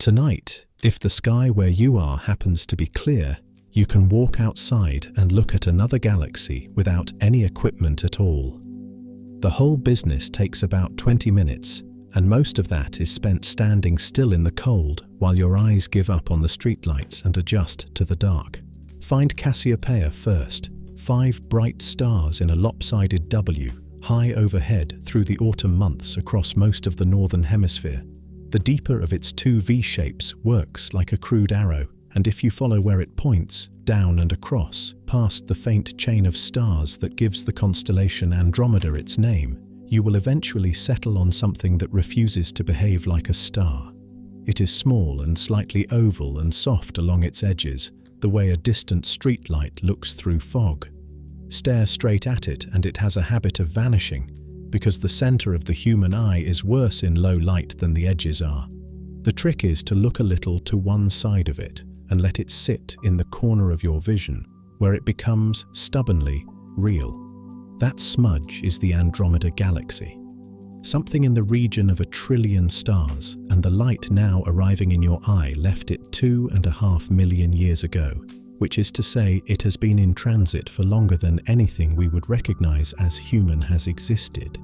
Tonight, if the sky where you are happens to be clear, you can walk outside and look at another galaxy without any equipment at all. The whole business takes about 20 minutes, and most of that is spent standing still in the cold while your eyes give up on the streetlights and adjust to the dark. Find Cassiopeia first, 5 bright stars in a lopsided W, high overhead through the autumn months across most of the northern hemisphere. The deeper of its 2 V-shapes works like a crude arrow, and if you follow where it points, down and across, past the faint chain of stars that gives the constellation Andromeda its name, you will eventually settle on something that refuses to behave like a star. It is small and slightly oval and soft along its edges, the way a distant streetlight looks through fog. Stare straight at it and it has a habit of vanishing, because the center of the human eye is worse in low light than the edges are. The trick is to look a little to one side of it and let it sit in the corner of your vision, where it becomes stubbornly real. That smudge is the Andromeda galaxy. Something in the region of 1 trillion stars, and the light now arriving in your eye left it 2.5 million years ago, which is to say it has been in transit for longer than anything we would recognize as human has existed.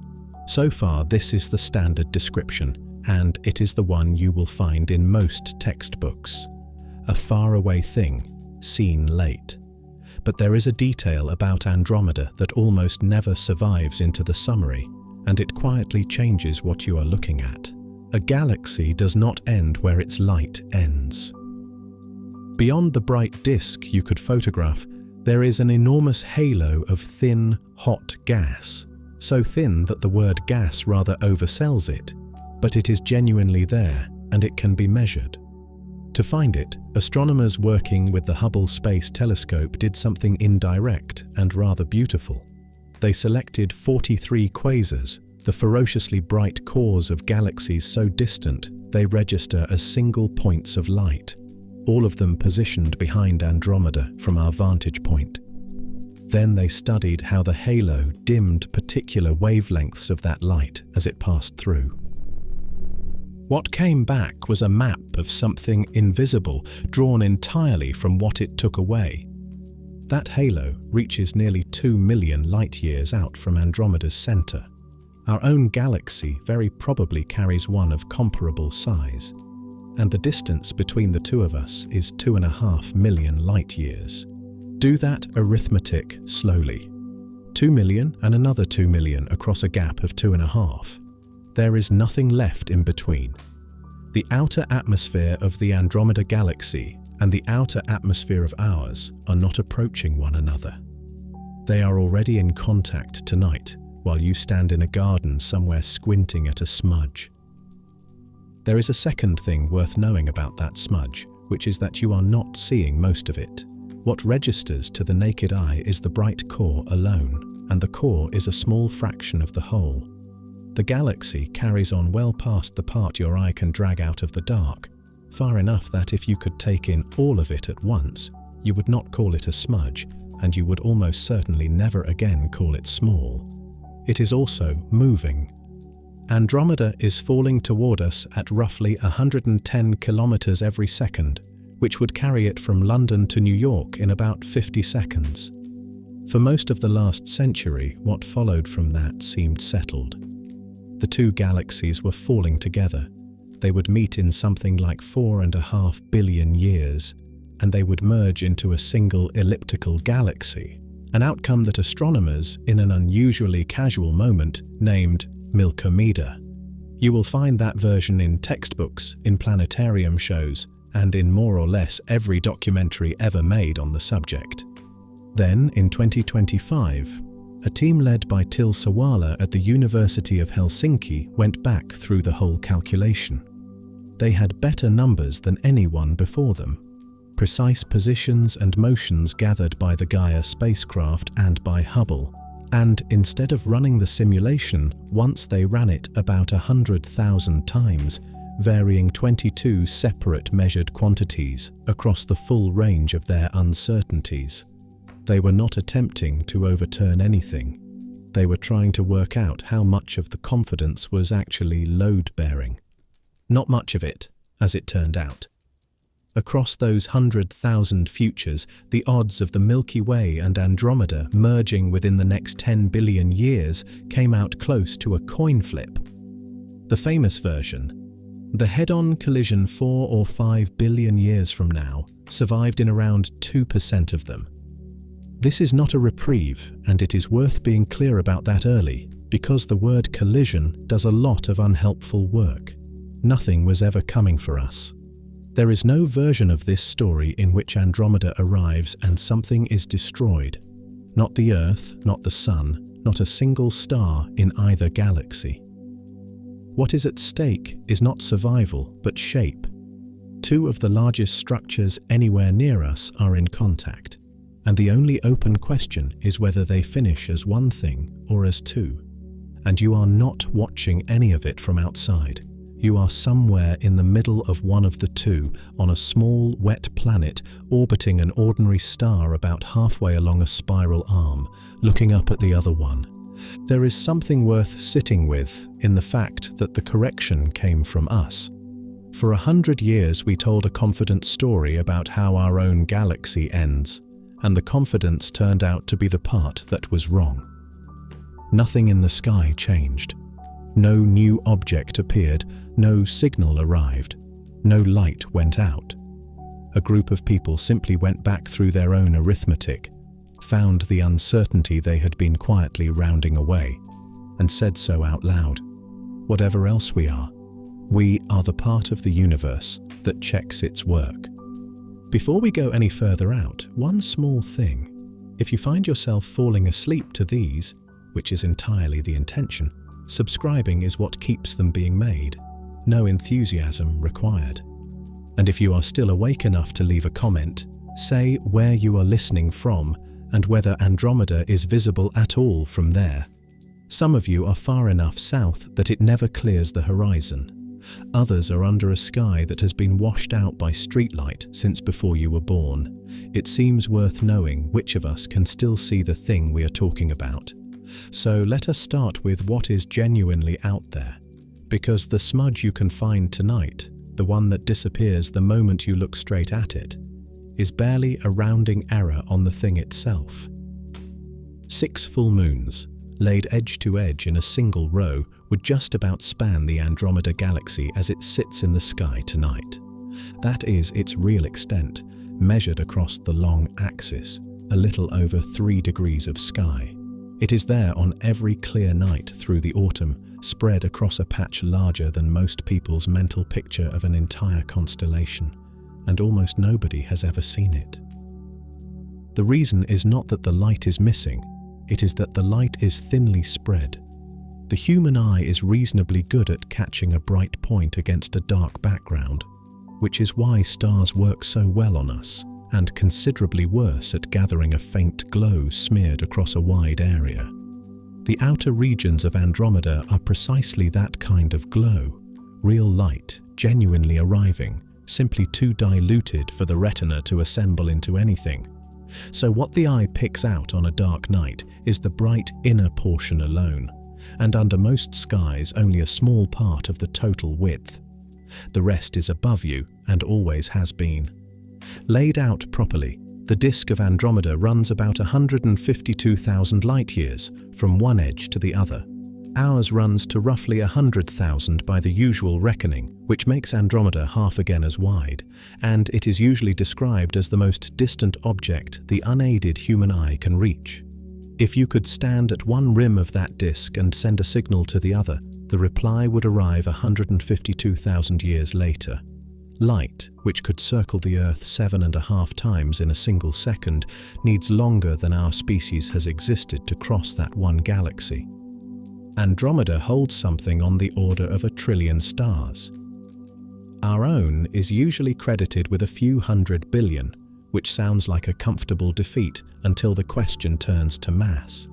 So far, this is the standard description, and it is the one you will find in most textbooks. A faraway thing, seen late. But there is a detail about Andromeda that almost never survives into the summary, and it quietly changes what you are looking at. A galaxy does not end where its light ends. Beyond the bright disk you could photograph, there is an enormous halo of thin, hot gas, so thin that the word gas rather oversells it, but it is genuinely there and it can be measured. To find it, astronomers working with the Hubble Space Telescope did something indirect and rather beautiful. They selected 43 quasars, the ferociously bright cores of galaxies so distant they register as single points of light, all of them positioned behind Andromeda from our vantage point. Then they studied how the halo dimmed particular wavelengths of that light as it passed through. What came back was a map of something invisible, drawn entirely from what it took away. That halo reaches nearly 2 million light-years out from Andromeda's center. Our own galaxy very probably carries one of comparable size, and the distance between the two of us is 2.5 million light-years. Do that arithmetic slowly. 2 million and another 2 million across a gap of 2.5. There is nothing left in between. The outer atmosphere of the Andromeda galaxy and the outer atmosphere of ours are not approaching one another. They are already in contact tonight, while you stand in a garden somewhere squinting at a smudge. There is a second thing worth knowing about that smudge, which is that you are not seeing most of it. What registers to the naked eye is the bright core alone, and the core is a small fraction of the whole. The galaxy carries on well past the part your eye can drag out of the dark, far enough that if you could take in all of it at once, you would not call it a smudge, and you would almost certainly never again call it small. It is also moving. Andromeda is falling toward us at roughly 110 kilometers every second, which would carry it from London to New York in about 50 seconds. For most of the last century, what followed from that seemed settled. The two galaxies were falling together. They would meet in something like 4.5 billion years, and they would merge into a single elliptical galaxy, an outcome that astronomers, in an unusually casual moment, named Milkomeda. You will find that version in textbooks, in planetarium shows, and in more or less every documentary ever made on the subject. Then, in 2025, a team led by Till Sawala at the University of Helsinki went back through the whole calculation. They had better numbers than anyone before them. Precise positions and motions gathered by the Gaia spacecraft and by Hubble. And instead of running the simulation, once they ran it about 100,000 times, varying 22 separate measured quantities across the full range of their uncertainties. They were not attempting to overturn anything. They were trying to work out how much of the confidence was actually load-bearing. Not much of it, as it turned out. Across those 100,000 futures, the odds of the Milky Way and Andromeda merging within the next 10 billion years came out close to a coin flip. The famous version, the head-on collision 4 or 5 billion years from now, survived in around 2% of them. This is not a reprieve, and it is worth being clear about that early, because the word collision does a lot of unhelpful work. Nothing was ever coming for us. There is no version of this story in which Andromeda arrives and something is destroyed. Not the Earth, not the Sun, not a single star in either galaxy. What is at stake is not survival, but shape. Two of the largest structures anywhere near us are in contact, and the only open question is whether they finish as one thing or as two. And you are not watching any of it from outside. You are somewhere in the middle of one of the two, on a small, wet planet orbiting an ordinary star about halfway along a spiral arm, looking up at the other one. There is something worth sitting with in the fact that the correction came from us. For 100 years we told a confident story about how our own galaxy ends, and the confidence turned out to be the part that was wrong. Nothing in the sky changed. No new object appeared, no signal arrived, no light went out. A group of people simply went back through their own arithmetic, found the uncertainty they had been quietly rounding away, and said so out loud. Whatever else we are the part of the universe that checks its work. Before we go any further out, one small thing. If you find yourself falling asleep to these, which is entirely the intention, subscribing is what keeps them being made. No enthusiasm required. And if you are still awake enough to leave a comment, say where you are listening from and whether Andromeda is visible at all from there. Some of you are far enough south that it never clears the horizon. Others are under a sky that has been washed out by streetlight since before you were born. It seems worth knowing which of us can still see the thing we are talking about. So let us start with what is genuinely out there. Because the smudge you can find tonight, the one that disappears the moment you look straight at it, is barely a rounding error on the thing itself. 6 full moons, laid edge to edge in a single row, would just about span the Andromeda galaxy as it sits in the sky tonight. That is its real extent, measured across the long axis, a little over 3 degrees of sky. It is there on every clear night through the autumn, spread across a patch larger than most people's mental picture of an entire constellation, and almost nobody has ever seen it. The reason is not that the light is missing, it is that the light is thinly spread. The human eye is reasonably good at catching a bright point against a dark background, which is why stars work so well on us, and considerably worse at gathering a faint glow smeared across a wide area. The outer regions of Andromeda are precisely that kind of glow, real light, genuinely arriving, simply too diluted for the retina to assemble into anything. So what the eye picks out on a dark night is the bright inner portion alone, and under most skies only a small part of the total width. The rest is above you and always has been. Laid out properly, the disk of Andromeda runs about 152,000 light-years from one edge to the other. Ours runs to roughly 100,000 by the usual reckoning, which makes Andromeda half again as wide, and it is usually described as the most distant object the unaided human eye can reach. If you could stand at one rim of that disk and send a signal to the other, the reply would arrive 152,000 years later. Light, which could circle the Earth 7.5 times in a single second, needs longer than our species has existed to cross that one galaxy. Andromeda holds something on the order of 1 trillion stars. Our own is usually credited with a few 100 billion, which sounds like a comfortable defeat until the question turns to mass.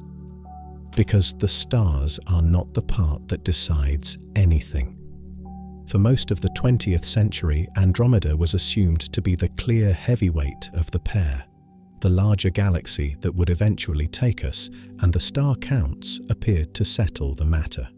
Because the stars are not the part that decides anything. For most of the 20th century, Andromeda was assumed to be the clear heavyweight of the pair, the larger galaxy that would eventually take us, and the star counts appeared to settle the matter.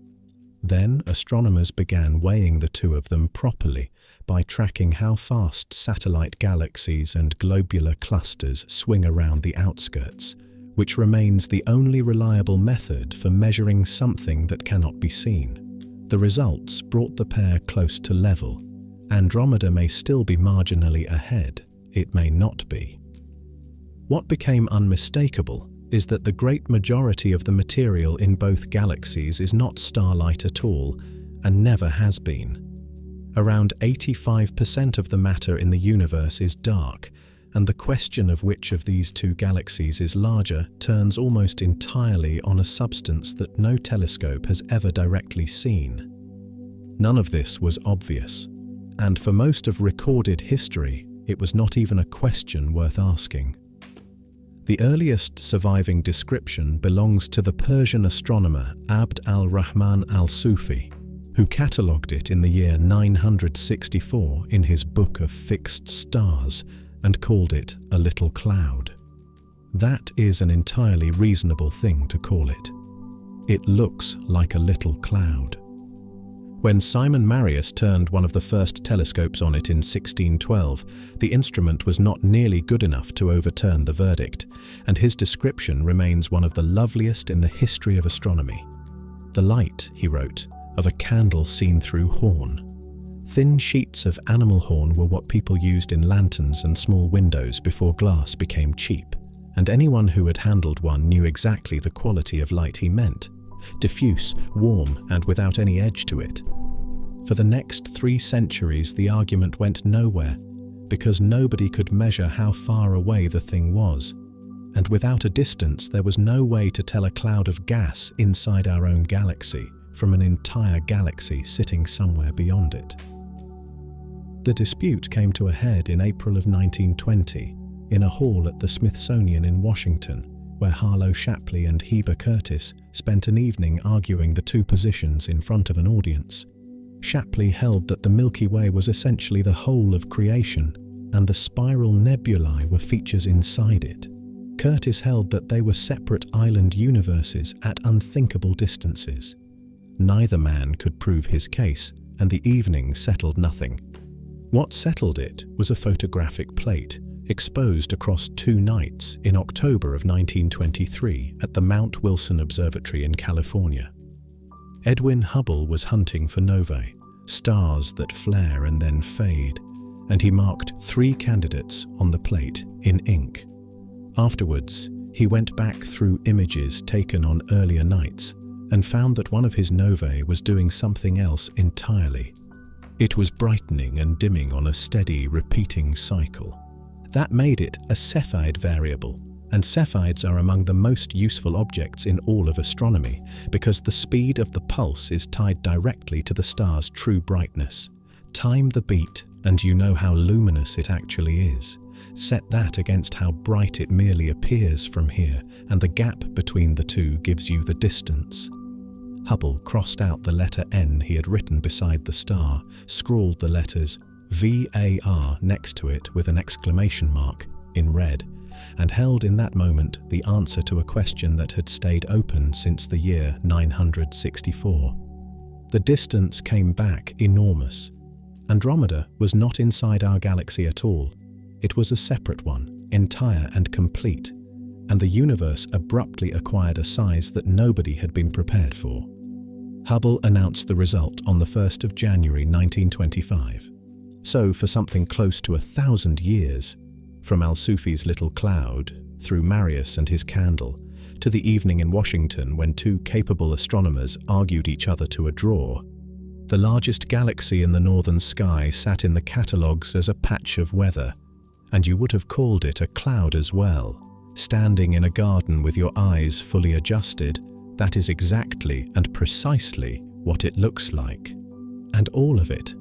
Then astronomers began weighing the two of them properly, by tracking how fast satellite galaxies and globular clusters swing around the outskirts, which remains the only reliable method for measuring something that cannot be seen. The results brought the pair close to level. Andromeda may still be marginally ahead, it may not be. What became unmistakable is that the great majority of the material in both galaxies is not starlight at all, and never has been. Around 85% of the matter in the universe is dark, and the question of which of these two galaxies is larger turns almost entirely on a substance that no telescope has ever directly seen. None of this was obvious, and for most of recorded history, it was not even a question worth asking. The earliest surviving description belongs to the Persian astronomer Abd al-Rahman al-Sufi, who catalogued it in the year 964 in his Book of Fixed Stars and called it a little cloud. That is an entirely reasonable thing to call it. It looks like a little cloud. When Simon Marius turned one of the first telescopes on it in 1612, the instrument was not nearly good enough to overturn the verdict, and his description remains one of the loveliest in the history of astronomy. "The light," he wrote, "of a candle seen through horn." Thin sheets of animal horn were what people used in lanterns and small windows before glass became cheap, and anyone who had handled one knew exactly the quality of light he meant: diffuse, warm, and without any edge to it. For the next 3 centuries, the argument went nowhere, because nobody could measure how far away the thing was, and without a distance there was no way to tell a cloud of gas inside our own galaxy from an entire galaxy sitting somewhere beyond it. The dispute came to a head in April of 1920 in a hall at the Smithsonian in Washington, where Harlow Shapley and Heber Curtis spent an evening arguing the two positions in front of an audience. Shapley held that the Milky Way was essentially the whole of creation, and the spiral nebulae were features inside it. Curtis held that they were separate island universes at unthinkable distances. Neither man could prove his case, and the evening settled nothing. What settled it was a photographic plate, exposed across 2 nights in October of 1923 at the Mount Wilson Observatory in California. Edwin Hubble was hunting for novae, stars that flare and then fade, and he marked 3 candidates on the plate in ink. Afterwards, he went back through images taken on earlier nights and found that one of his novae was doing something else entirely. It was brightening and dimming on a steady, repeating cycle. That made it a Cepheid variable, and Cepheids are among the most useful objects in all of astronomy because the speed of the pulse is tied directly to the star's true brightness. Time the beat and you know how luminous it actually is. Set that against how bright it merely appears from here, and the gap between the two gives you the distance. Hubble crossed out the letter N he had written beside the star, scrawled the letters VAR next to it with an exclamation mark in red, and held in that moment the answer to a question that had stayed open since the year 964. The distance came back enormous. Andromeda was not inside our galaxy at all. It was a separate one, entire and complete, and the universe abruptly acquired a size that nobody had been prepared for. Hubble announced the result on the 1st of January 1925. So for something close to 1,000 years, from Al-Sufi's little cloud, through Marius and his candle, to the evening in Washington when 2 capable astronomers argued each other to a draw, the largest galaxy in the northern sky sat in the catalogues as a patch of weather, and you would have called it a cloud as well. Standing in a garden with your eyes fully adjusted, that is exactly and precisely what it looks like. And all of it,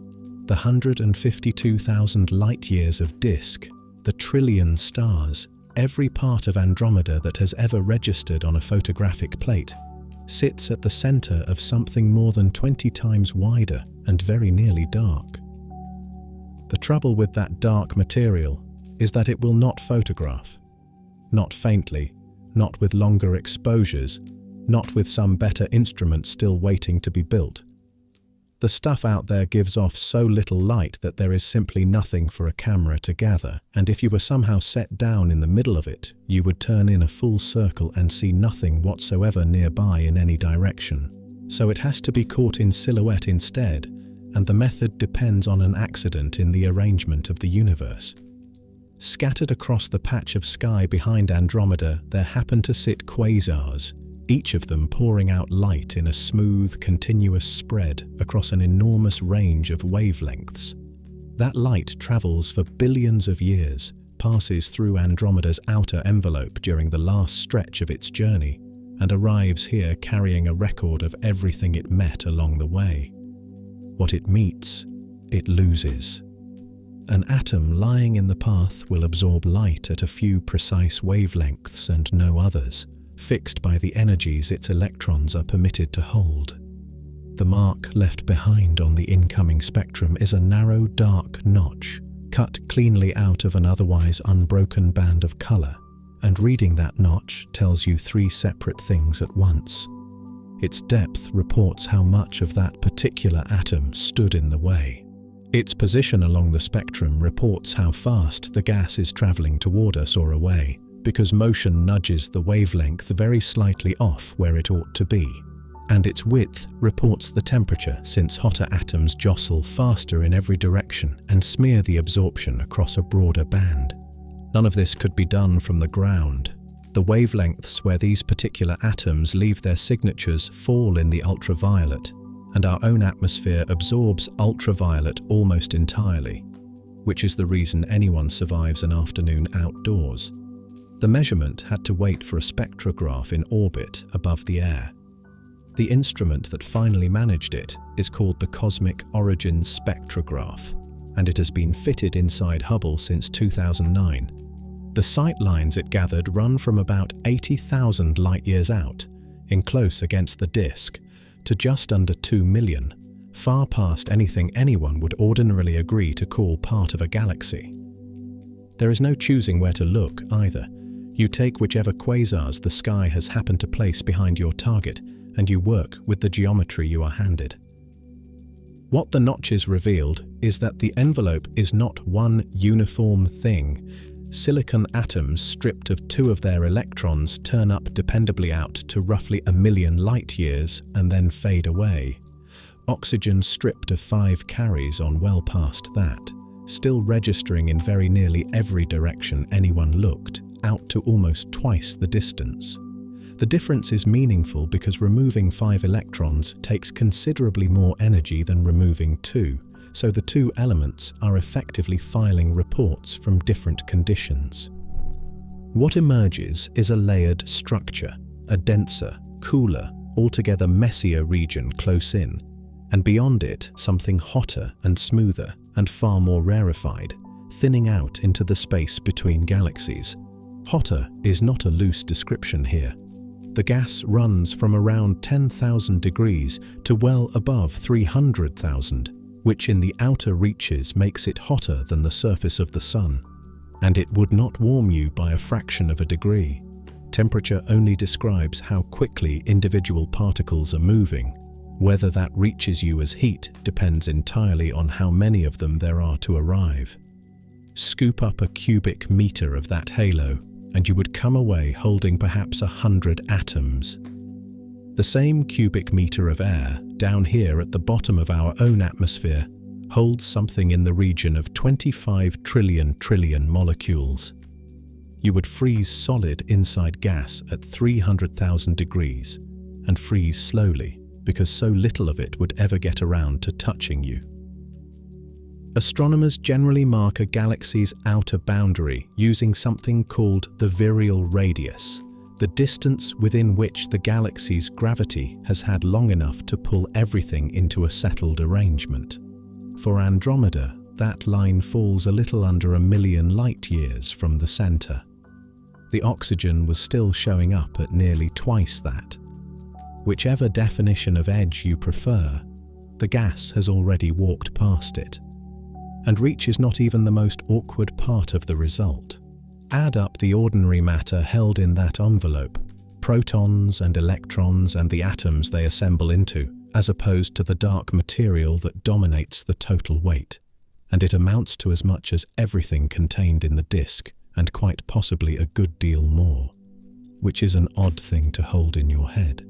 the 152,000 light-years of disk, the trillion stars, every part of Andromeda that has ever registered on a photographic plate, sits at the center of something more than 20 times wider and very nearly dark. The trouble with that dark material is that it will not photograph. Not faintly, not with longer exposures, not with some better instrument still waiting to be built. The stuff out there gives off so little light that there is simply nothing for a camera to gather, and if you were somehow set down in the middle of it, you would turn in a full circle and see nothing whatsoever nearby in any direction. So it has to be caught in silhouette instead, and the method depends on an accident in the arrangement of the universe. Scattered across the patch of sky behind Andromeda, there happen to sit quasars, each of them pouring out light in a smooth, continuous spread across an enormous range of wavelengths. That light travels for billions of years, passes through Andromeda's outer envelope during the last stretch of its journey, and arrives here carrying a record of everything it met along the way. What it meets, it loses. An atom lying in the path will absorb light at a few precise wavelengths and no others, fixed by the energies its electrons are permitted to hold. The mark left behind on the incoming spectrum is a narrow, dark notch, cut cleanly out of an otherwise unbroken band of color, and reading that notch tells you three separate things at once. Its depth reports how much of that particular atom stood in the way. Its position along the spectrum reports how fast the gas is traveling toward us or away, because motion nudges the wavelength very slightly off where it ought to be. And its width reports the temperature, since hotter atoms jostle faster in every direction and smear the absorption across a broader band. None of this could be done from the ground. The wavelengths where these particular atoms leave their signatures fall in the ultraviolet, and our own atmosphere absorbs ultraviolet almost entirely, which is the reason anyone survives an afternoon outdoors. The measurement had to wait for a spectrograph in orbit above the air. The instrument that finally managed it is called the Cosmic Origins Spectrograph, and it has been fitted inside Hubble since 2009. The sight lines it gathered run from about 80,000 light-years out, in close against the disk, to just under 2 million, far past anything anyone would ordinarily agree to call part of a galaxy. There is no choosing where to look either. You take whichever quasars the sky has happened to place behind your target, and you work with the geometry you are handed. What the notches revealed is that the envelope is not one uniform thing. Silicon atoms stripped of 2 of their electrons turn up dependably out to roughly 1 million light-years and then fade away. Oxygen stripped of 5 carries on well past that, still registering in very nearly every direction anyone looked, out to almost twice the distance. The difference is meaningful because removing 5 electrons takes considerably more energy than removing 2, so the 2 elements are effectively filing reports from different conditions. What emerges is a layered structure, a denser, cooler, altogether messier region close in, and beyond it something hotter and smoother and far more rarefied, thinning out into the space between galaxies. Hotter is not a loose description here. The gas runs from around 10,000 degrees to well above 300,000, which in the outer reaches makes it hotter than the surface of the Sun. And it would not warm you by a fraction of a degree. Temperature only describes how quickly individual particles are moving. Whether that reaches you as heat depends entirely on how many of them there are to arrive. Scoop up a cubic meter of that halo, and you would come away holding perhaps 100 atoms. The same cubic meter of air, down here at the bottom of our own atmosphere, holds something in the region of 25 trillion molecules. You would freeze solid inside gas at 300,000 degrees, and freeze slowly, because so little of it would ever get around to touching you. Astronomers generally mark a galaxy's outer boundary using something called the virial radius, the distance within which the galaxy's gravity has had long enough to pull everything into a settled arrangement. For Andromeda, that line falls a little under 1 million light-years from the center. The oxygen was still showing up at nearly twice that. Whichever definition of edge you prefer, the gas has already walked past it. And reach is not even the most awkward part of the result. Add up the ordinary matter held in that envelope, protons and electrons and the atoms they assemble into, as opposed to the dark material that dominates the total weight, and it amounts to as much as everything contained in the disk, and quite possibly a good deal more, which is an odd thing to hold in your head.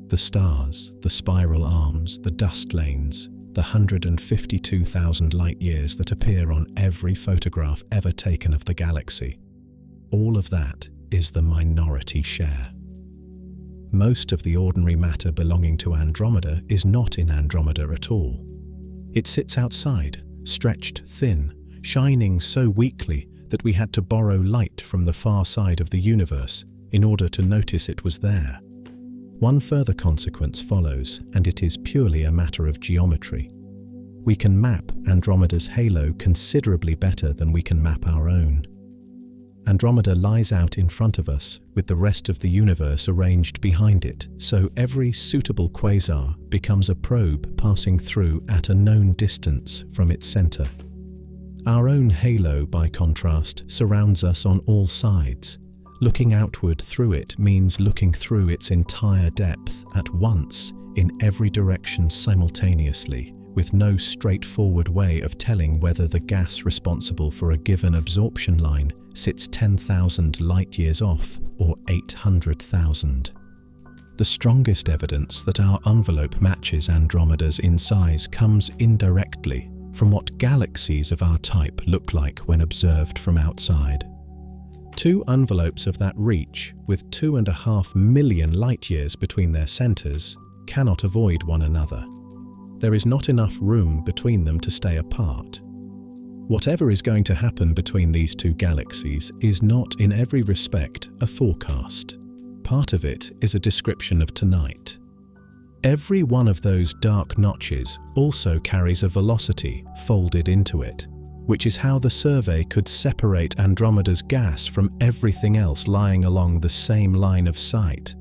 The stars, the spiral arms, the dust lanes, the 152,000 light-years that appear on every photograph ever taken of the galaxy. All of that is the minority share. Most of the ordinary matter belonging to Andromeda is not in Andromeda at all. It sits outside, stretched thin, shining so weakly that we had to borrow light from the far side of the universe in order to notice it was there. One further consequence follows, and it is purely a matter of geometry. We can map Andromeda's halo considerably better than we can map our own. Andromeda lies out in front of us, with the rest of the universe arranged behind it, so every suitable quasar becomes a probe passing through at a known distance from its center. Our own halo, by contrast, surrounds us on all sides. Looking outward through it means looking through its entire depth at once, in every direction simultaneously, with no straightforward way of telling whether the gas responsible for a given absorption line sits 10,000 light-years off or 800,000. The strongest evidence that our envelope matches Andromeda's in size comes indirectly from what galaxies of our type look like when observed from outside. Two envelopes of that reach, with 2.5 million light-years between their centers, cannot avoid one another. There is not enough room between them to stay apart. Whatever is going to happen between these two galaxies is not in every respect a forecast. Part of it is a description of tonight. Every one of those dark notches also carries a velocity folded into it, which is how the survey could separate Andromeda's gas from everything else lying along the same line of sight.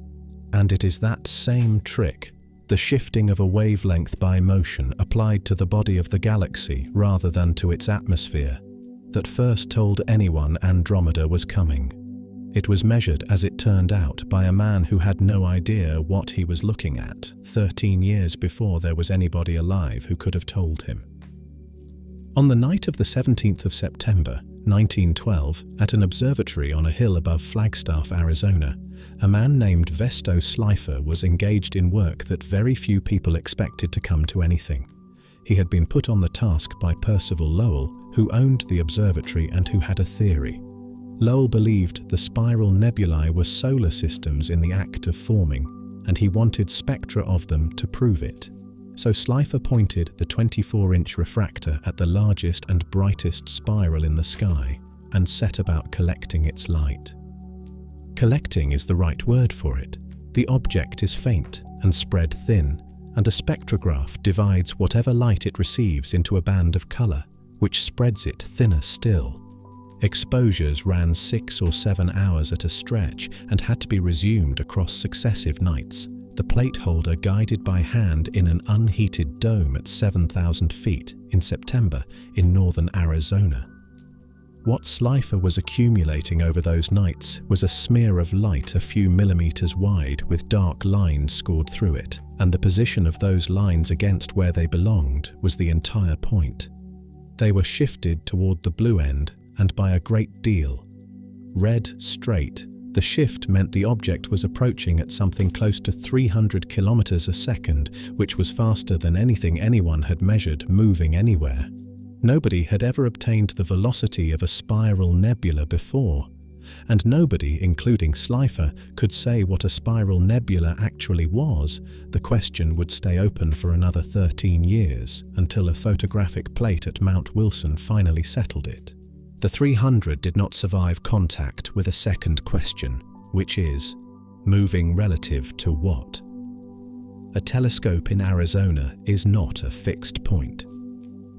And it is that same trick, the shifting of a wavelength by motion applied to the body of the galaxy rather than to its atmosphere, that first told anyone Andromeda was coming. It was measured, as it turned out, by a man who had no idea what he was looking at, 13 years before there was anybody alive who could have told him. On the night of the 17th of September, 1912, at an observatory on a hill above Flagstaff, Arizona, a man named Vesto Slipher was engaged in work that very few people expected to come to anything. He had been put on the task by Percival Lowell, who owned the observatory and who had a theory. Lowell believed the spiral nebulae were solar systems in the act of forming, and he wanted spectra of them to prove it. So Slipher pointed the 24-inch refractor at the largest and brightest spiral in the sky and set about collecting its light. Collecting is the right word for it. The object is faint and spread thin, and a spectrograph divides whatever light it receives into a band of color, which spreads it thinner still. Exposures ran 6 or 7 hours at a stretch and had to be resumed across successive nights, the plate holder guided by hand in an unheated dome at 7,000 feet in September in northern Arizona. What Slipher was accumulating over those nights was a smear of light a few millimeters wide with dark lines scored through it, and the position of those lines against where they belonged was the entire point. They were shifted toward the blue end, and by a great deal. Red straight, the shift meant the object was approaching at something close to 300 kilometers a second, which was faster than anything anyone had measured moving anywhere. Nobody had ever obtained the velocity of a spiral nebula before, and nobody, including Slipher, could say what a spiral nebula actually was. The question would stay open for another 13 years, until a photographic plate at Mount Wilson finally settled it. The 300 did not survive contact with a second question, which is, moving relative to what? A telescope in Arizona is not a fixed point.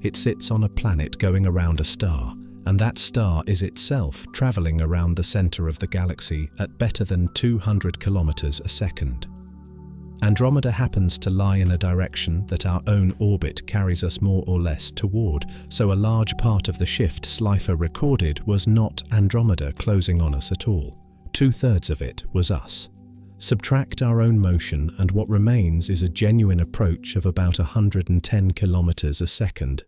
It sits on a planet going around a star, and that star is itself traveling around the center of the galaxy at better than 200 kilometers a second. Andromeda happens to lie in a direction that our own orbit carries us more or less toward, so a large part of the shift Slipher recorded was not Andromeda closing on us at all. 2/3 of it was us. Subtract our own motion and what remains is a genuine approach of about 110 kilometers a second.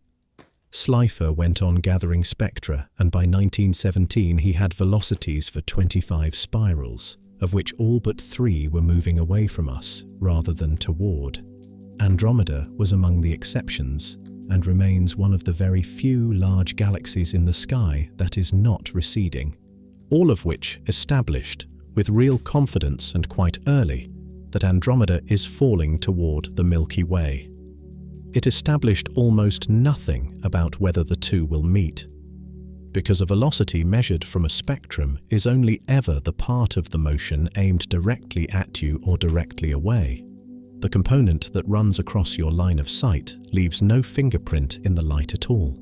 Slipher went on gathering spectra, and by 1917 he had velocities for 25 spirals, of which all but 3 were moving away from us rather than toward. Andromeda was among the exceptions and remains one of the very few large galaxies in the sky that is not receding, all of which established with real confidence and quite early that Andromeda is falling toward the Milky Way. It established almost nothing about whether the two will meet, because a velocity measured from a spectrum is only ever the part of the motion aimed directly at you or directly away. The component that runs across your line of sight leaves no fingerprint in the light at all.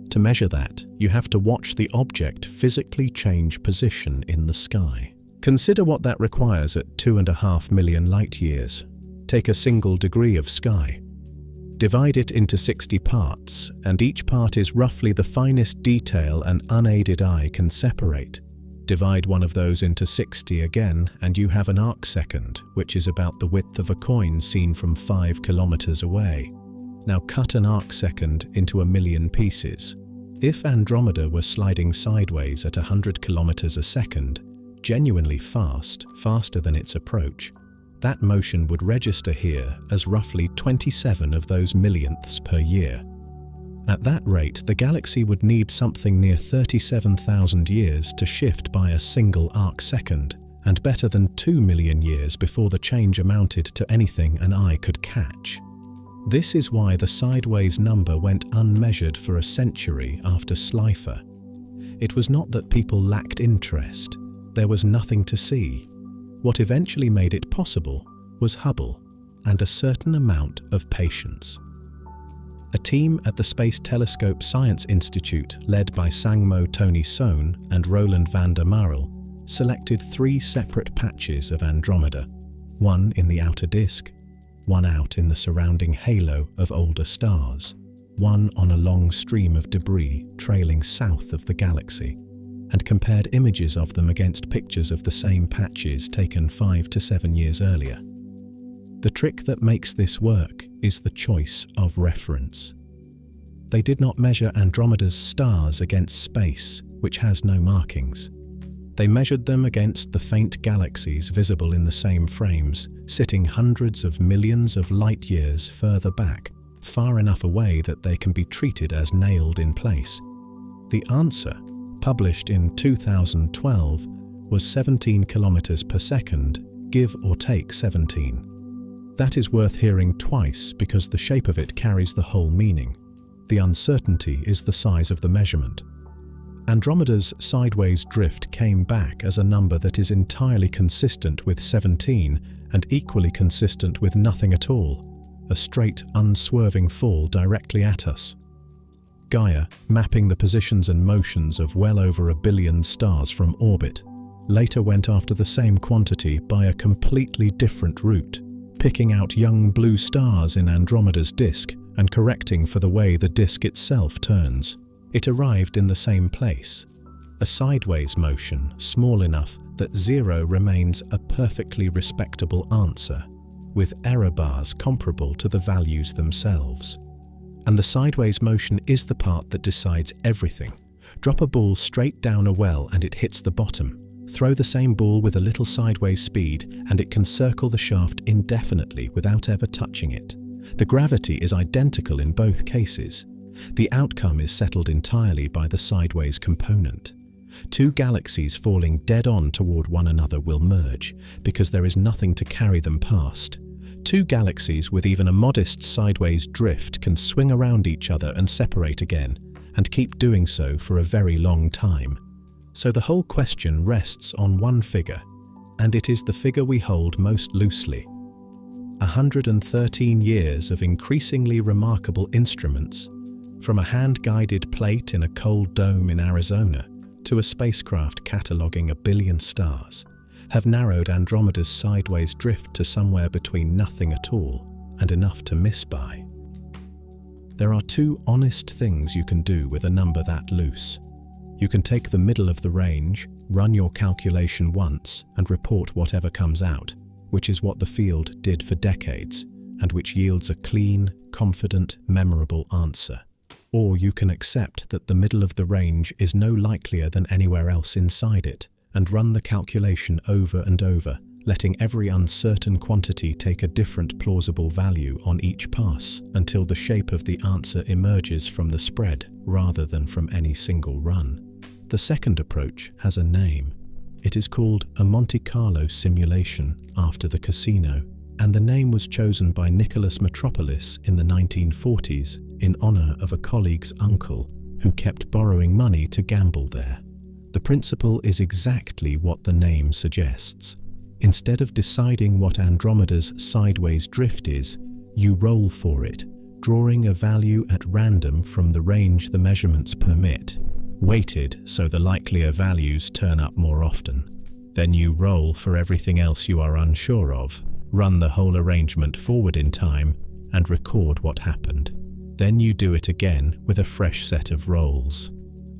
To measure that, you have to watch the object physically change position in the sky. Consider what that requires at 2.5 million light-years. Take a single degree of sky. Divide it into 60 parts, and each part is roughly the finest detail an unaided eye can separate. Divide one of those into 60 again, and you have an arcsecond, which is about the width of a coin seen from 5 kilometers away. Now cut an arcsecond into 1,000,000 pieces. If Andromeda were sliding sideways at 100 kilometers a second, genuinely fast, faster than its approach, that motion would register here as roughly 27 of those millionths per year. At that rate, the galaxy would need something near 37,000 years to shift by a single arcsecond, and better than 2 million years before the change amounted to anything an eye could catch. This is why the sideways number went unmeasured for a century after Slipher. It was not that people lacked interest. There was nothing to see. What eventually made it possible was Hubble and a certain amount of patience. A team at the Space Telescope Science Institute, led by Sangmo Tony Sohn and Roland van der Marel, selected 3 separate patches of Andromeda, one in the outer disk, one out in the surrounding halo of older stars, one on a long stream of debris trailing south of the galaxy, and compared images of them against pictures of the same patches taken 5 to 7 years earlier. The trick that makes this work is the choice of reference. They did not measure Andromeda's stars against space, which has no markings. They measured them against the faint galaxies visible in the same frames, sitting hundreds of millions of light-years further back, far enough away that they can be treated as nailed in place. The answer, published in 2012, was 17 kilometers per second, give or take 17. That is worth hearing twice because the shape of it carries the whole meaning. The uncertainty is the size of the measurement. Andromeda's sideways drift came back as a number that is entirely consistent with 17 and equally consistent with nothing at all, a straight, unswerving fall directly at us. Gaia, mapping the positions and motions of well over 1 billion stars from orbit, later went after the same quantity by a completely different route, picking out young blue stars in Andromeda's disk and correcting for the way the disk itself turns. It arrived in the same place, a sideways motion small enough that 0 remains a perfectly respectable answer, with error bars comparable to the values themselves. And the sideways motion is the part that decides everything. Drop a ball straight down a well and it hits the bottom. Throw the same ball with a little sideways speed and it can circle the shaft indefinitely without ever touching it. The gravity is identical in both cases. The outcome is settled entirely by the sideways component. 2 galaxies falling dead-on toward one another will merge because there is nothing to carry them past. 2 galaxies with even a modest sideways drift can swing around each other and separate again, and keep doing so for a very long time. So the whole question rests on one figure, and it is the figure we hold most loosely. 113 years of increasingly remarkable instruments, from a hand-guided plate in a cold dome in Arizona to a spacecraft cataloguing 1 billion stars, have narrowed Andromeda's sideways drift to somewhere between nothing at all and enough to miss by. There are 2 honest things you can do with a number that loose. You can take the middle of the range, run your calculation once, and report whatever comes out, which is what the field did for decades, and which yields a clean, confident, memorable answer. Or you can accept that the middle of the range is no likelier than anywhere else inside it, and run the calculation over and over, letting every uncertain quantity take a different plausible value on each pass until the shape of the answer emerges from the spread rather than from any single run. The second approach has a name. It is called a Monte Carlo simulation after the casino, and the name was chosen by Nicholas Metropolis in the 1940s in honor of a colleague's uncle who kept borrowing money to gamble there. The principle is exactly what the name suggests. Instead of deciding what Andromeda's sideways drift is, you roll for it, drawing a value at random from the range the measurements permit, weighted so the likelier values turn up more often. Then you roll for everything else you are unsure of, run the whole arrangement forward in time, and record what happened. Then you do it again with a fresh set of rolls.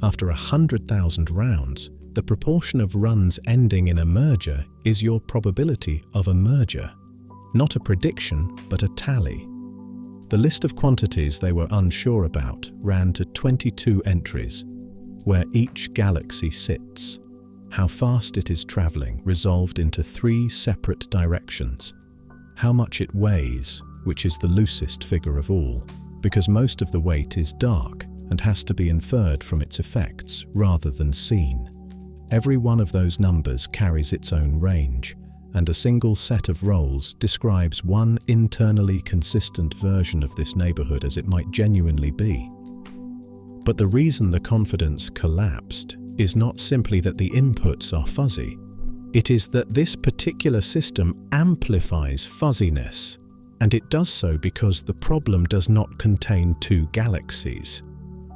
After 100,000 rounds, the proportion of runs ending in a merger is your probability of a merger. Not a prediction, but a tally. The list of quantities they were unsure about ran to 22 entries, where each galaxy sits. How fast it is traveling resolved into 3 separate directions. How much it weighs, which is the loosest figure of all, because most of the weight is dark and has to be inferred from its effects rather than seen. Every one of those numbers carries its own range, and a single set of rolls describes one internally consistent version of this neighborhood as it might genuinely be. But the reason the confidence collapsed is not simply that the inputs are fuzzy. It is that this particular system amplifies fuzziness, and it does so because the problem does not contain 2 galaxies.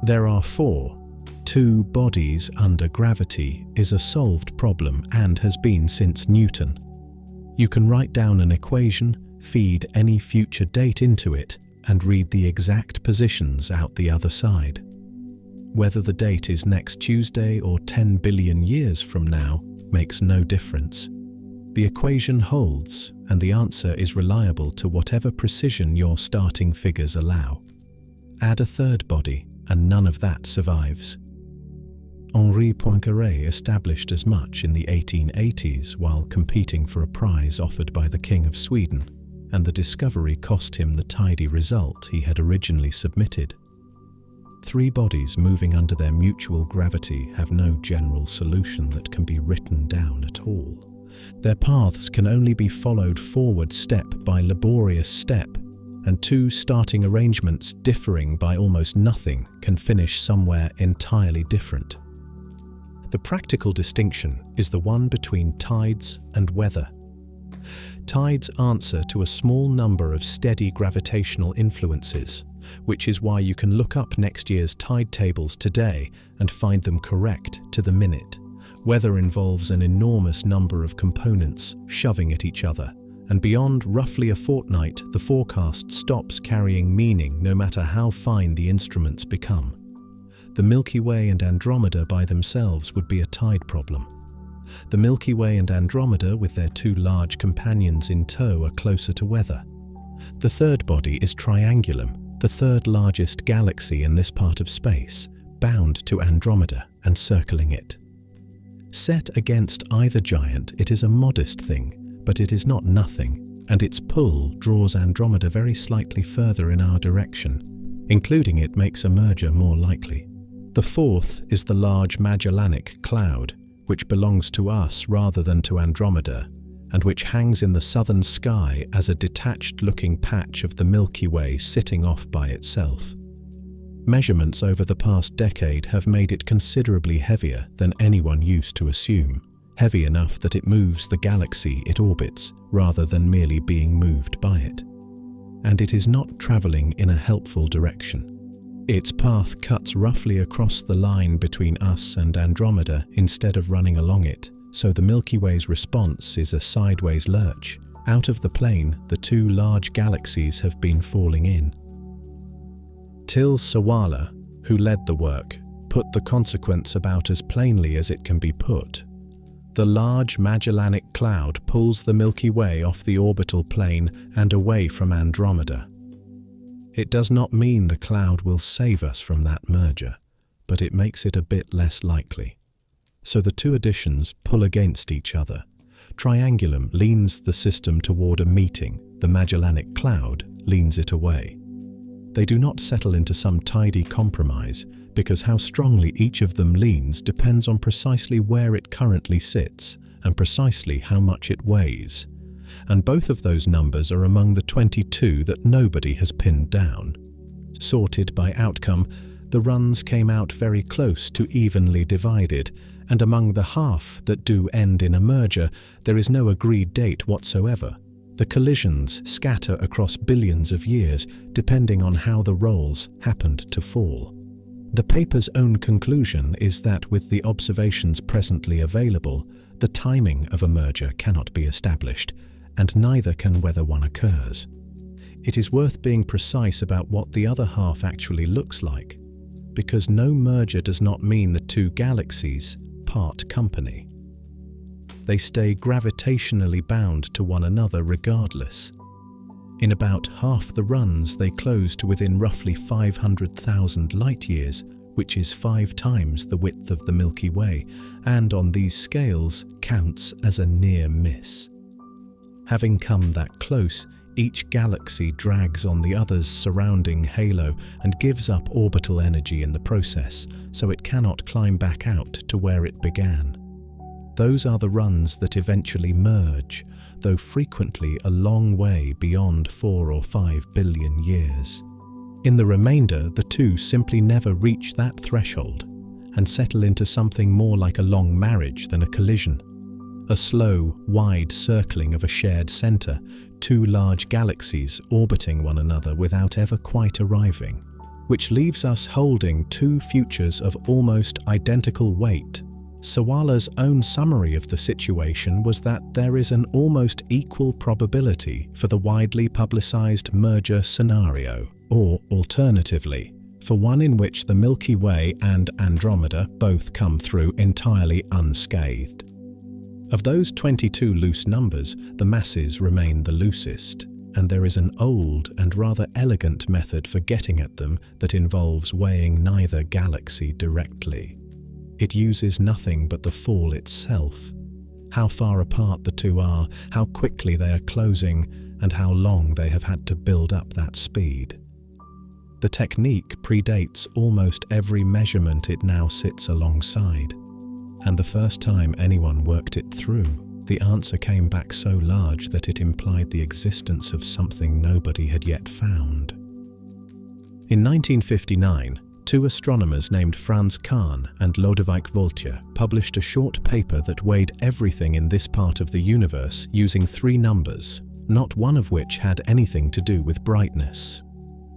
There are 4. 2 bodies under gravity is a solved problem and has been since Newton. You can write down an equation, feed any future date into it, and read the exact positions out the other side. Whether the date is next Tuesday or 10 billion years from now makes no difference. The equation holds, and the answer is reliable to whatever precision your starting figures allow. Add a third body, and none of that survives. Henri Poincaré established as much in the 1880s while competing for a prize offered by the King of Sweden, and the discovery cost him the tidy result he had originally submitted. 3 bodies moving under their mutual gravity have no general solution that can be written down at all. Their paths can only be followed forward step by laborious step, and 2 starting arrangements differing by almost nothing can finish somewhere entirely different. The practical distinction is the one between tides and weather. Tides answer to a small number of steady gravitational influences, which is why you can look up next year's tide tables today and find them correct to the minute. Weather involves an enormous number of components shoving at each other, and beyond roughly a fortnight, the forecast stops carrying meaning no matter how fine the instruments become. The Milky Way and Andromeda by themselves would be a tide problem. The Milky Way and Andromeda with their 2 large companions in tow are closer to weather. The third body is Triangulum, the 3rd largest galaxy in this part of space, bound to Andromeda and circling it. Set against either giant, it is a modest thing, but it is not nothing, and its pull draws Andromeda very slightly further in our direction. Including it makes a merger more likely. The 4th is the large Magellanic Cloud, which belongs to us rather than to Andromeda, and which hangs in the southern sky as a detached-looking patch of the Milky Way sitting off by itself. Measurements over the past decade have made it considerably heavier than anyone used to assume, heavy enough that it moves the galaxy it orbits rather than merely being moved by it. And it is not traveling in a helpful direction. Its path cuts roughly across the line between us and Andromeda instead of running along it, so the Milky Way's response is a sideways lurch. Out of the plane, the 2 large galaxies have been falling in. Till Sawala, who led the work, put the consequence about as plainly as it can be put. The Large Magellanic Cloud pulls the Milky Way off the orbital plane and away from Andromeda. It does not mean the cloud will save us from that merger, but it makes it a bit less likely. So the two additions pull against each other. Triangulum leans the system toward a meeting, the Magellanic Cloud leans it away. They do not settle into some tidy compromise, because how strongly each of them leans depends on precisely where it currently sits and precisely how much it weighs. And both of those numbers are among the 22 that nobody has pinned down. Sorted by outcome, the runs came out very close to evenly divided, and among the half that do end in a merger, there is no agreed date whatsoever. The collisions scatter across billions of years, depending on how the rolls happened to fall. The paper's own conclusion is that with the observations presently available, the timing of a merger cannot be established, and neither can whether one occurs. It is worth being precise about what the other half actually looks like, because no merger does not mean the two galaxies part company. They stay gravitationally bound to one another regardless. In about half the runs, they close to within roughly 500,000 light-years, which is 5 times the width of the Milky Way, and on these scales counts as a near miss. Having come that close, each galaxy drags on the other's surrounding halo and gives up orbital energy in the process, so it cannot climb back out to where it began. Those are the runs that eventually merge, though frequently a long way beyond 4 or 5 billion years. In the remainder, the two simply never reach that threshold and settle into something more like a long marriage than a collision. A slow, wide circling of a shared center, two large galaxies orbiting one another without ever quite arriving, which leaves us holding two futures of almost identical weight. Sawala's own summary of the situation was that there is an almost equal probability for the widely publicized merger scenario, or alternatively, for one in which the Milky Way and Andromeda both come through entirely unscathed. Of those 22 loose numbers, the masses remain the loosest, and there is an old and rather elegant method for getting at them that involves weighing neither galaxy directly. It uses nothing but the fall itself, how far apart the two are, how quickly they are closing, and how long they have had to build up that speed. The technique predates almost every measurement it now sits alongside, and the first time anyone worked it through, the answer came back so large that it implied the existence of something nobody had yet found. In 1959, two astronomers named Frans Kahn and Lodewijk Voltier published a short paper that weighed everything in this part of the universe using 3 numbers, not one of which had anything to do with brightness.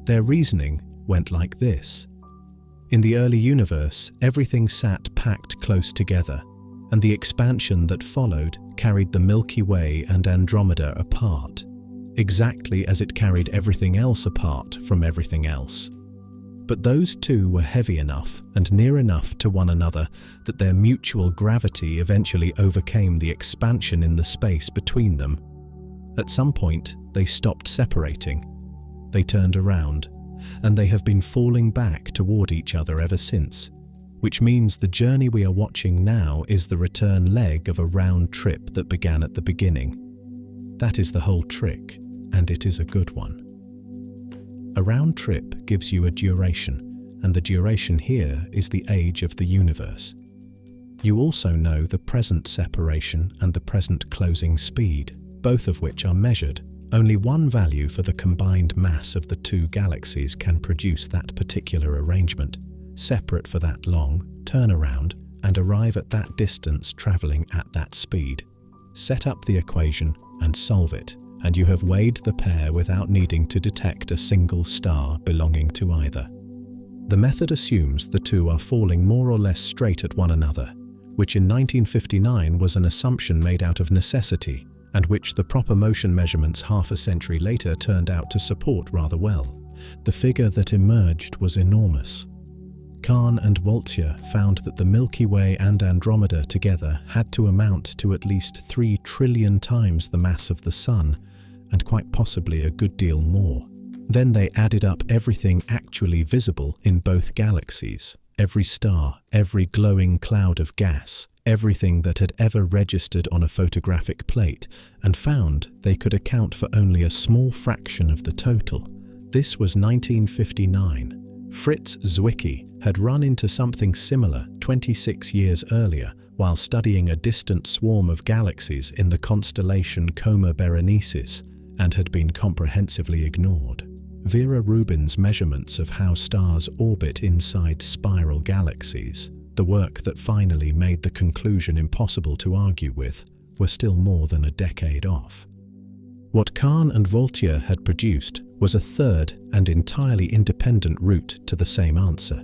Their reasoning went like this. In the early universe, everything sat packed close together, and the expansion that followed carried the Milky Way and Andromeda apart, exactly as it carried everything else apart from everything else. But those two were heavy enough and near enough to one another that their mutual gravity eventually overcame the expansion in the space between them. At some point, they stopped separating. They turned around, and they have been falling back toward each other ever since, which means the journey we are watching now is the return leg of a round trip that began at the beginning. That is the whole trick, and it is a good one. A round trip gives you a duration, and the duration here is the age of the universe. You also know the present separation and the present closing speed, both of which are measured. Only one value for the combined mass of the two galaxies can produce that particular arrangement, separate for that long, turn around, and arrive at that distance traveling at that speed. Set up the equation and solve it, and you have weighed the pair without needing to detect a single star belonging to either. The method assumes the two are falling more or less straight at one another, which in 1959 was an assumption made out of necessity, and which the proper motion measurements half a century later turned out to support rather well. The figure that emerged was enormous. Kahn and Voltaire found that the Milky Way and Andromeda together had to amount to at least 3 trillion times the mass of the Sun, and quite possibly a good deal more. Then they added up everything actually visible in both galaxies, every star, every glowing cloud of gas, everything that had ever registered on a photographic plate, and found they could account for only a small fraction of the total. This was 1959. Fritz Zwicky had run into something similar 26 years earlier while studying a distant swarm of galaxies in the constellation Coma Berenices, and had been comprehensively ignored. Vera Rubin's measurements of how stars orbit inside spiral galaxies, the work that finally made the conclusion impossible to argue with, were still more than a decade off. What Kahn and Voltaire had produced was a third and entirely independent route to the same answer,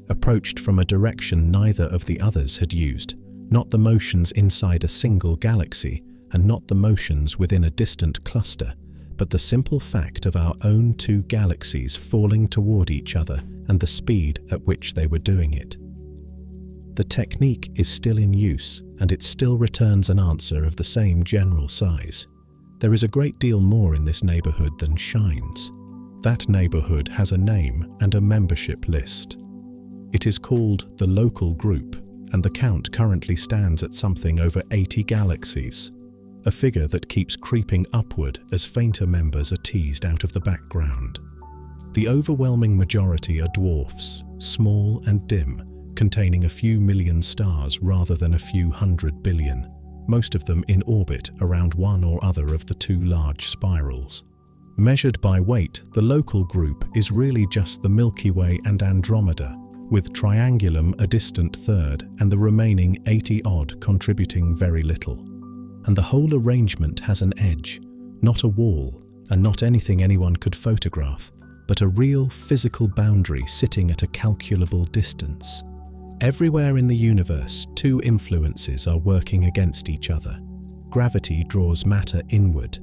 approached from a direction neither of the others had used, not the motions inside a single galaxy and not the motions within a distant cluster, but the simple fact of our own 2 galaxies falling toward each other and the speed at which they were doing it. The technique is still in use, and it still returns an answer of the same general size. There is a great deal more in this neighbourhood than shines. That neighbourhood has a name and a membership list. It is called the local group, and the count currently stands at something over 80 galaxies, a figure that keeps creeping upward as fainter members are teased out of the background. The overwhelming majority are dwarfs, small and dim, containing a few million stars rather than a few 100 billion, most of them in orbit around one or other of the 2 large spirals. Measured by weight, the local group is really just the Milky Way and Andromeda, with Triangulum a distant third and the remaining 80-odd contributing very little. And the whole arrangement has an edge, not a wall, and not anything anyone could photograph, but a real physical boundary sitting at a calculable distance. Everywhere in the universe, 2 influences are working against each other. Gravity draws matter inward.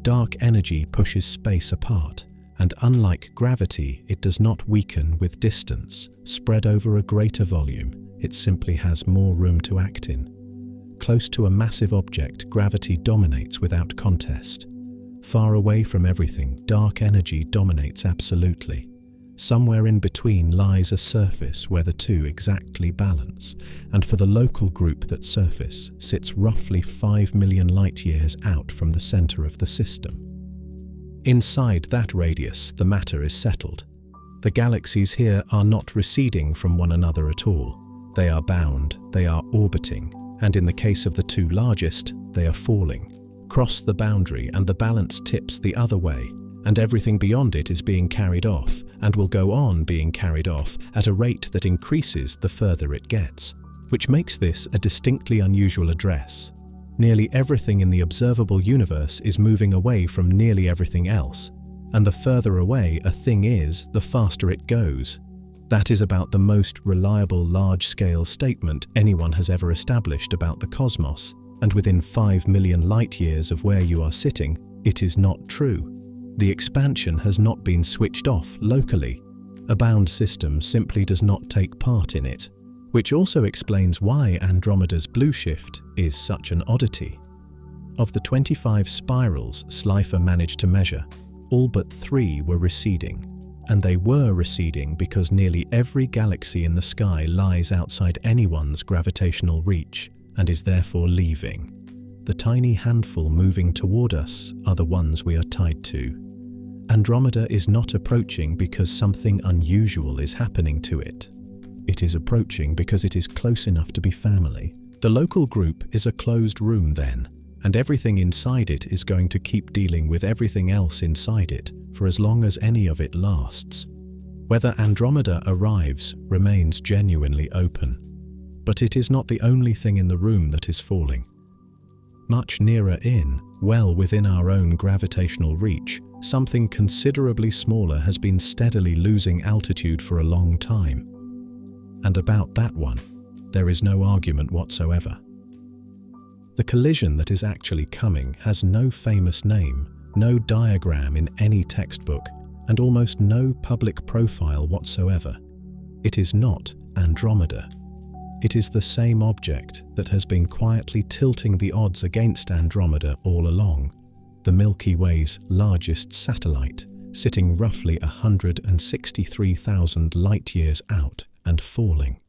Dark energy pushes space apart, and unlike gravity, it does not weaken with distance, spread over a greater volume. It simply has more room to act in. Close to a massive object, gravity dominates without contest. Far away from everything, dark energy dominates absolutely. Somewhere in between lies a surface where the 2 exactly balance, and for the local group, that surface sits roughly 5 million light-years out from the center of the system. Inside that radius, the matter is settled. The galaxies here are not receding from one another at all. They are bound, they are orbiting, and in the case of the 2 largest, they are falling. Cross the boundary and the balance tips the other way, and everything beyond it is being carried off, and will go on being carried off at a rate that increases the further it gets, which makes this a distinctly unusual address. Nearly everything in the observable universe is moving away from nearly everything else, and the further away a thing is, the faster it goes. That is about the most reliable large-scale statement anyone has ever established about the cosmos, and within 5 million light-years of where you are sitting, it is not true. The expansion has not been switched off locally. A bound system simply does not take part in it, which also explains why Andromeda's blue shift is such an oddity. Of the 25 spirals Slipher managed to measure, all but 3 were receding, and they were receding because nearly every galaxy in the sky lies outside anyone's gravitational reach and is therefore leaving. The tiny handful moving toward us are the ones we are tied to. Andromeda is not approaching because something unusual is happening to it. It is approaching because it is close enough to be family. The local group is a closed room then, and everything inside it is going to keep dealing with everything else inside it for as long as any of it lasts. Whether Andromeda arrives remains genuinely open, but it is not the only thing in the room that is falling. Much nearer in, well within our own gravitational reach, something considerably smaller has been steadily losing altitude for a long time. And about that one, there is no argument whatsoever. The collision that is actually coming has no famous name, no diagram in any textbook, and almost no public profile whatsoever. It is not, Andromeda. It is the same object that has been quietly tilting the odds against Andromeda all along, the Milky Way's largest satellite, sitting roughly 163,000 light-years out and falling.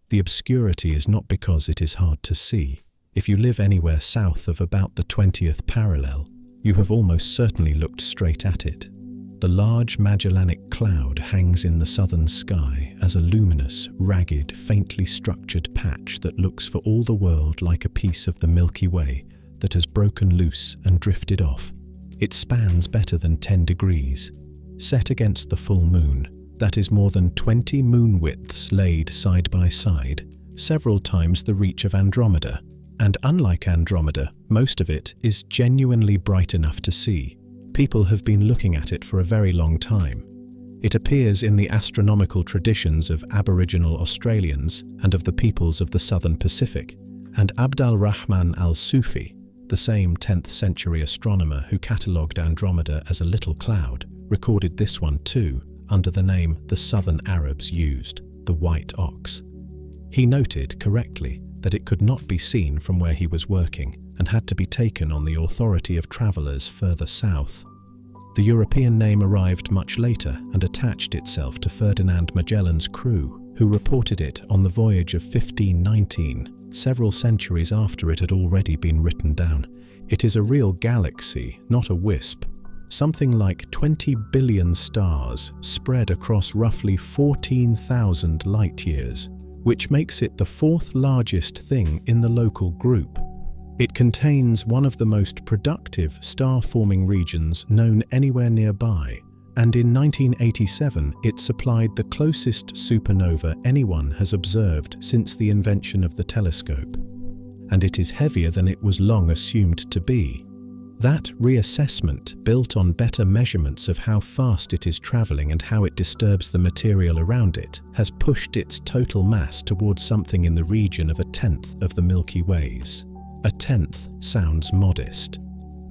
The obscurity is not because it is hard to see. If you live anywhere south of about the 20th parallel, you have almost certainly looked straight at it. The Large Magellanic Cloud hangs in the southern sky as a luminous, ragged, faintly structured patch that looks for all the world like a piece of the Milky Way that has broken loose and drifted off. It spans better than 10 degrees. Set against the full moon, that is more than 20 moon widths laid side by side, several times the reach of Andromeda. And unlike Andromeda, most of it is genuinely bright enough to see. People have been looking at it for a very long time. It appears in the astronomical traditions of Aboriginal Australians and of the peoples of the Southern Pacific, and Abd al-Rahman al-Sufi, the same 10th century astronomer who catalogued Andromeda as a little cloud, recorded this one too, under the name the Southern Arabs used, the White Ox. He noted, correctly, that it could not be seen from where he was working and had to be taken on the authority of travellers further south. The European name arrived much later and attached itself to Ferdinand Magellan's crew, who reported it on the voyage of 1519, several centuries after it had already been written down. It is a real galaxy, not a wisp. Something like 20 billion stars spread across roughly 14,000 light-years, which makes it the fourth largest thing in the local group. It contains one of the most productive star-forming regions known anywhere nearby, and in 1987 it supplied the closest supernova anyone has observed since the invention of the telescope. And it is heavier than it was long assumed to be. That reassessment, built on better measurements of how fast it is traveling and how it disturbs the material around it, has pushed its total mass towards something in the region of 1/10 of the Milky Way's. 1/10 sounds modest.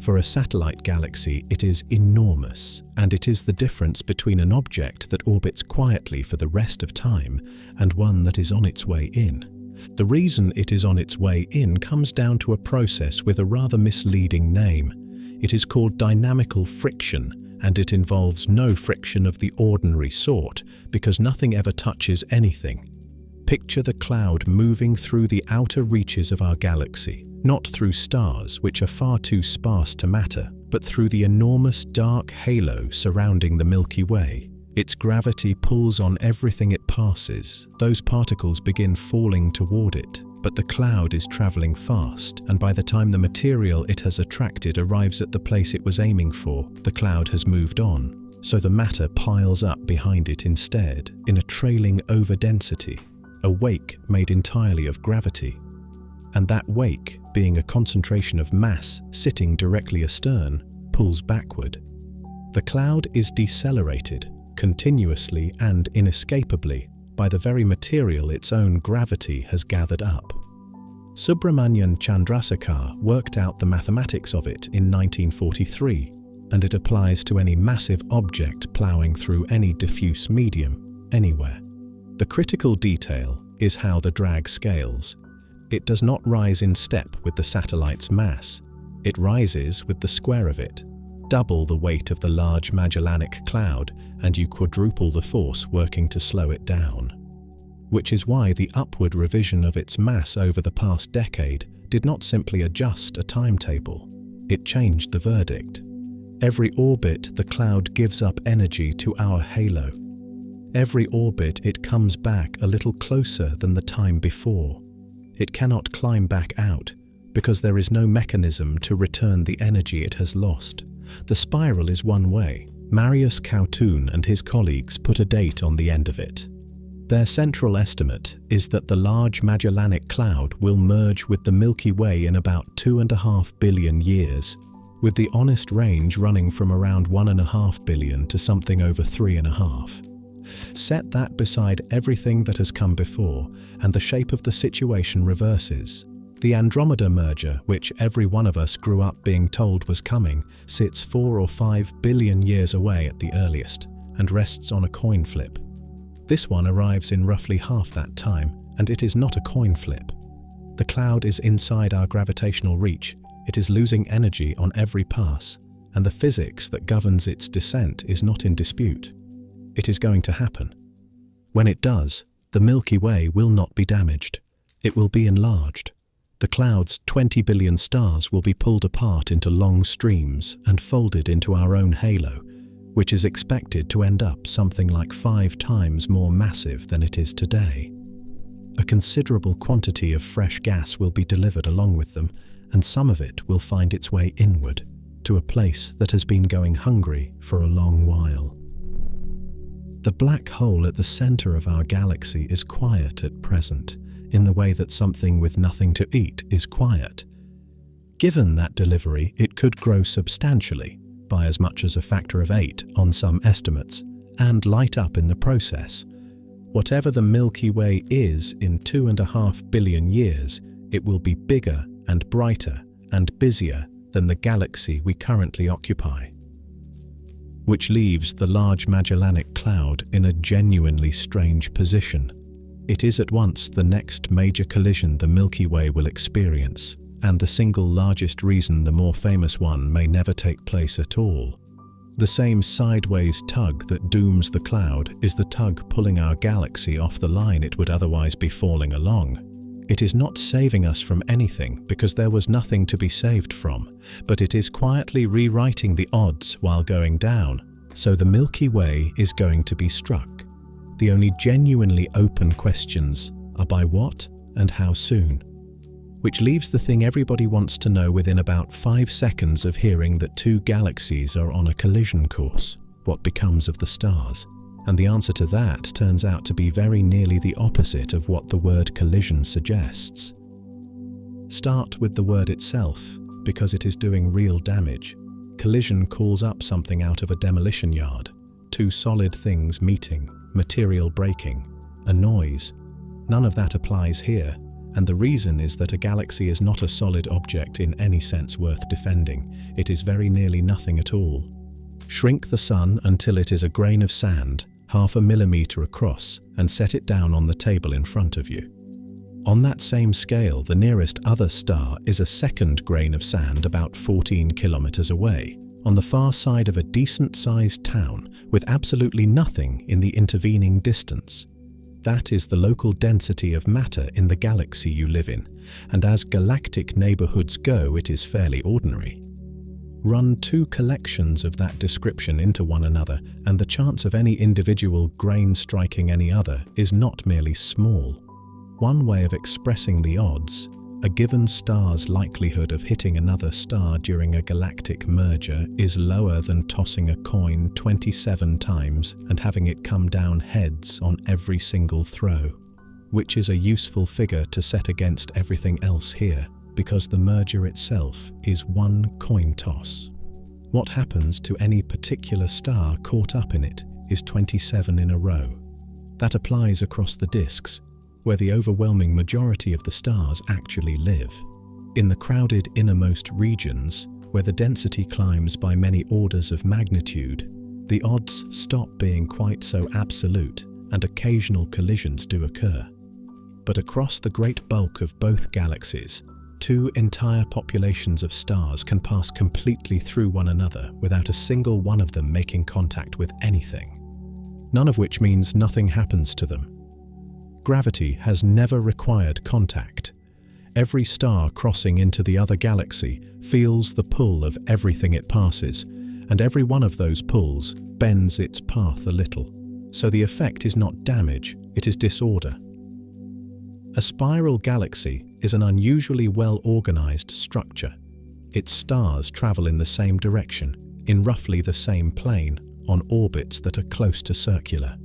For a satellite galaxy, it is enormous, and it is the difference between an object that orbits quietly for the rest of time and one that is on its way in. The reason it is on its way in comes down to a process with a rather misleading name. It is called dynamical friction, and it involves no friction of the ordinary sort, because nothing ever touches anything. Picture the cloud moving through the outer reaches of our galaxy, not through stars, which are far too sparse to matter, but through the enormous dark halo surrounding the Milky Way. Its gravity pulls on everything it passes. Those particles begin falling toward it, but the cloud is traveling fast, and by the time the material it has attracted arrives at the place it was aiming for, the cloud has moved on. So the matter piles up behind it instead, in a trailing overdensity, a wake made entirely of gravity. And that wake, being a concentration of mass sitting directly astern, pulls backward. The cloud is decelerated, continuously and inescapably, by the very material its own gravity has gathered up. Subramanian Chandrasekhar worked out the mathematics of it in 1943, and it applies to any massive object ploughing through any diffuse medium, anywhere. The critical detail is how the drag scales. It does not rise in step with the satellite's mass. It rises with the square of it. Double the weight of the Large Magellanic Cloud, and you quadruple the force working to slow it down. Which is why the upward revision of its mass over the past decade did not simply adjust a timetable. It changed the verdict. Every orbit the cloud gives up energy to our halo. Every orbit it comes back a little closer than the time before. It cannot climb back out, because there is no mechanism to return the energy it has lost. The spiral is one way. Marius Kautoun and his colleagues put a date on the end of it. Their central estimate is that the Large Magellanic Cloud will merge with the Milky Way in about 2.5 billion years, with the honest range running from around 1.5 billion to something over 3.5. Set that beside everything that has come before, and the shape of the situation reverses. The Andromeda merger, which every one of us grew up being told was coming, sits 4 or 5 billion years away at the earliest, and rests on a coin flip. This one arrives in roughly half that time, and it is not a coin flip. The cloud is inside our gravitational reach, it is losing energy on every pass, and the physics that governs its descent is not in dispute. It is going to happen. When it does, the Milky Way will not be damaged. It will be enlarged. The cloud's 20 billion stars will be pulled apart into long streams and folded into our own halo, which is expected to end up something like 5 times more massive than it is today. A considerable quantity of fresh gas will be delivered along with them, and some of it will find its way inward, to a place that has been going hungry for a long while. The black hole at the center of our galaxy is quiet at present, in the way that something with nothing to eat is quiet. Given that delivery, it could grow substantially, by as much as a factor of 8 on some estimates, and light up in the process. Whatever the Milky Way is in 2.5 billion years, it will be bigger and brighter and busier than the galaxy we currently occupy, which leaves the Large Magellanic Cloud in a genuinely strange position. It is at once the next major collision the Milky Way will experience, and the single largest reason the more famous one may never take place at all. The same sideways tug that dooms the cloud is the tug pulling our galaxy off the line it would otherwise be falling along. It is not saving us from anything because there was nothing to be saved from, but it is quietly rewriting the odds while going down, so the Milky Way is going to be struck. The only genuinely open questions are by what and how soon, which leaves the thing everybody wants to know within about 5 seconds of hearing that 2 galaxies are on a collision course. What becomes of the stars? And the answer to that turns out to be very nearly the opposite of what the word collision suggests. Start with the word itself, because it is doing real damage. Collision calls up something out of a demolition yard. 2 solid things meeting, material breaking, a noise. None of that applies here, and the reason is that a galaxy is not a solid object in any sense worth defending. It is very nearly nothing at all. Shrink the sun until it is a grain of sand, 0.5 millimeter across, and set it down on the table in front of you. On that same scale, the nearest other star is a second grain of sand about 14 kilometers away, on the far side of a decent-sized town with absolutely nothing in the intervening distance. That is the local density of matter in the galaxy you live in, and as galactic neighborhoods go, it is fairly ordinary. Run 2 collections of that description into one another, and the chance of any individual grain striking any other is not merely small. One way of expressing the odds: a given star's likelihood of hitting another star during a galactic merger is lower than tossing a coin 27 times and having it come down heads on every single throw, which is a useful figure to set against everything else here, because the merger itself is one coin toss. What happens to any particular star caught up in it is 27 in a row. That applies across the disks, where the overwhelming majority of the stars actually live. In the crowded innermost regions, where the density climbs by many orders of magnitude, the odds stop being quite so absolute, and occasional collisions do occur. But across the great bulk of both galaxies, 2 entire populations of stars can pass completely through one another without a single one of them making contact with anything. None of which means nothing happens to them. Gravity has never required contact. Every star crossing into the other galaxy feels the pull of everything it passes, and every one of those pulls bends its path a little. So the effect is not damage, it is disorder. A spiral galaxy is an unusually well-organized structure. Its stars travel in the same direction, in roughly the same plane, on orbits that are close to circular.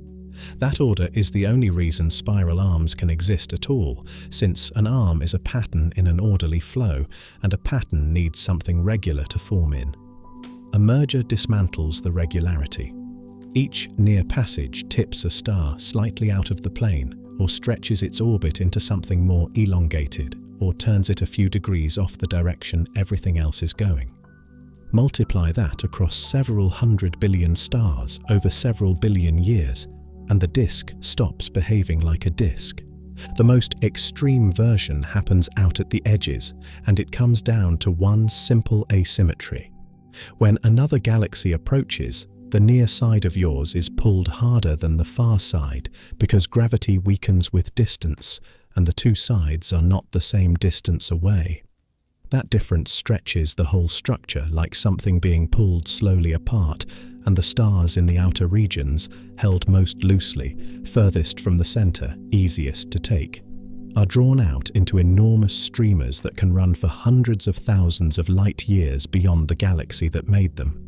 That order is the only reason spiral arms can exist at all, since an arm is a pattern in an orderly flow, and a pattern needs something regular to form in. A merger dismantles the regularity. Each near passage tips a star slightly out of the plane, or stretches its orbit into something more elongated, or turns it a few degrees off the direction everything else is going. Multiply that across several 100 billion stars over several billion years, and the disk stops behaving like a disk. The most extreme version happens out at the edges, and it comes down to one simple asymmetry. When another galaxy approaches, the near side of yours is pulled harder than the far side because gravity weakens with distance, and the two sides are not the same distance away. That difference stretches the whole structure like something being pulled slowly apart, and the stars in the outer regions, held most loosely, furthest from the center, easiest to take, are drawn out into enormous streamers that can run for hundreds of thousands of light years beyond the galaxy that made them.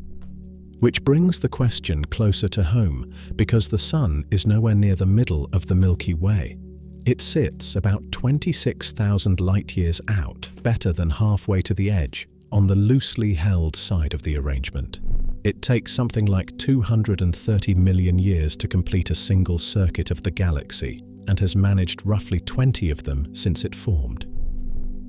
Which brings the question closer to home, because the Sun is nowhere near the middle of the Milky Way. It sits about 26,000 light-years out, better than halfway to the edge, on the loosely held side of the arrangement. It takes something like 230 million years to complete a single circuit of the galaxy, and has managed roughly 20 of them since it formed.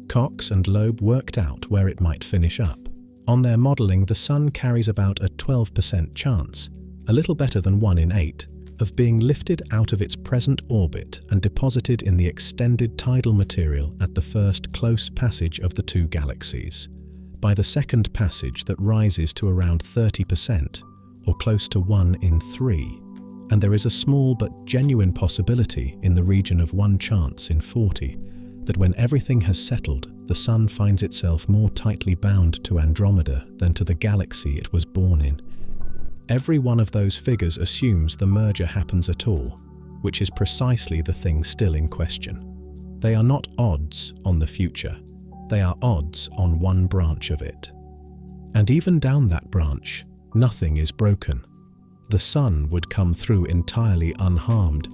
Cox and Loeb worked out where it might finish up. On their modelling, the Sun carries about a 12% chance, a little better than 1 in 8, of being lifted out of its present orbit and deposited in the extended tidal material at the first close passage of the two galaxies. By the second passage, that rises to around 30%, or close to 1 in 3, and there is a small but genuine possibility in the region of 1 chance in 40 that when everything has settled, the Sun finds itself more tightly bound to Andromeda than to the galaxy it was born in. Every one of those figures assumes the merger happens at all, which is precisely the thing still in question. They are not odds on the future, they are odds on one branch of it. And even down that branch, nothing is broken. The Sun would come through entirely unharmed,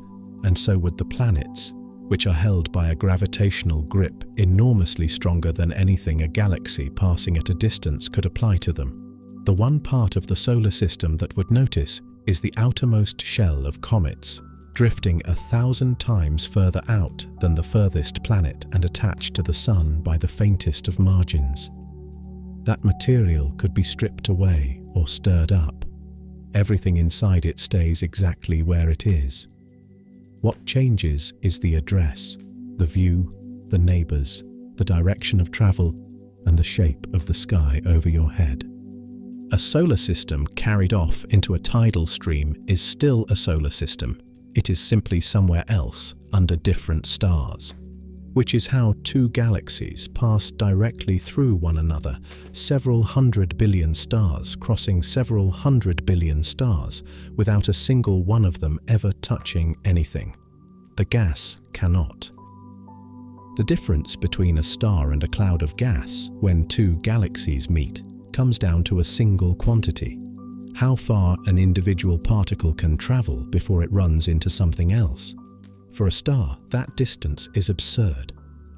and so would the planets, which are held by a gravitational grip enormously stronger than anything a galaxy passing at a distance could apply to them. The one part of the solar system that would notice is the outermost shell of comets, drifting 1,000 times further out than the furthest planet and attached to the Sun by the faintest of margins. That material could be stripped away or stirred up. Everything inside it stays exactly where it is. What changes is the address, the view, the neighbors, the direction of travel, and the shape of the sky over your head. A solar system carried off into a tidal stream is still a solar system. It is simply somewhere else, under different stars. Which is how two galaxies pass directly through one another, several 100 billion stars crossing several 100 billion stars, without a single one of them ever touching anything. The gas cannot. The difference between a star and a cloud of gas, when two galaxies meet, comes down to a single quantity: how far an individual particle can travel before it runs into something else. For a star, that distance is absurd.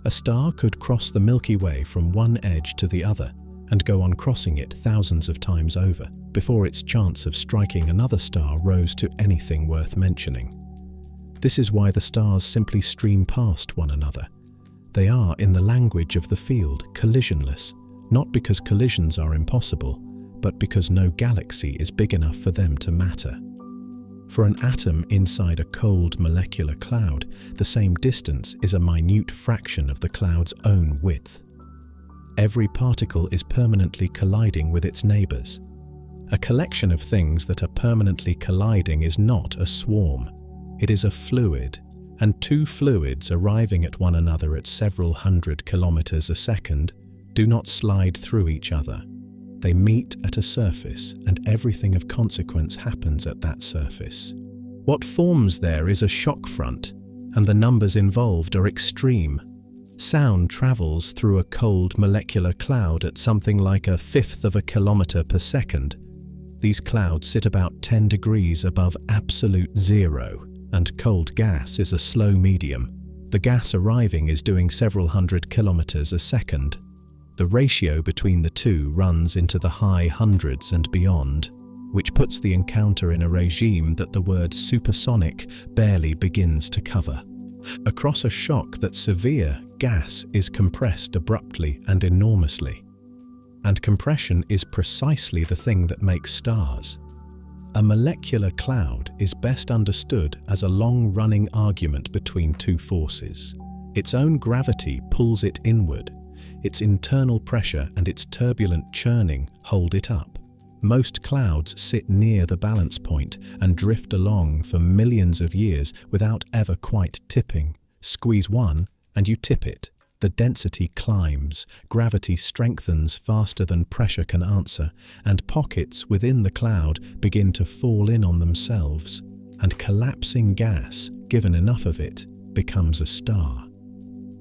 A star could cross the Milky Way from one edge to the other and go on crossing it thousands of times over before its chance of striking another star rose to anything worth mentioning. This is why the stars simply stream past one another. They are, in the language of the field, collisionless, not because collisions are impossible, but because no galaxy is big enough for them to matter. For an atom inside a cold molecular cloud, the same distance is a minute fraction of the cloud's own width. Every particle is permanently colliding with its neighbors. A collection of things that are permanently colliding is not a swarm. It is a fluid, and two fluids arriving at one another at several hundred kilometers a second do not slide through each other. They meet at a surface, and everything of consequence happens at that surface. What forms there is a shock front, and the numbers involved are extreme. Sound travels through a cold molecular cloud at something like 1/5 of a kilometer per second. These clouds sit about 10 degrees above absolute zero, and cold gas is a slow medium. The gas arriving is doing several hundred kilometers a second. The ratio between the two runs into the high hundreds and beyond, which puts the encounter in a regime that the word supersonic barely begins to cover. Across a shock that's severe, gas is compressed abruptly and enormously. And compression is precisely the thing that makes stars. A molecular cloud is best understood as a long-running argument between two forces. Its own gravity pulls it inward. Its internal pressure and its turbulent churning hold it up. Most clouds sit near the balance point and drift along for millions of years without ever quite tipping. Squeeze one and you tip it. The density climbs, gravity strengthens faster than pressure can answer, and pockets within the cloud begin to fall in on themselves, and collapsing gas, given enough of it, becomes a star.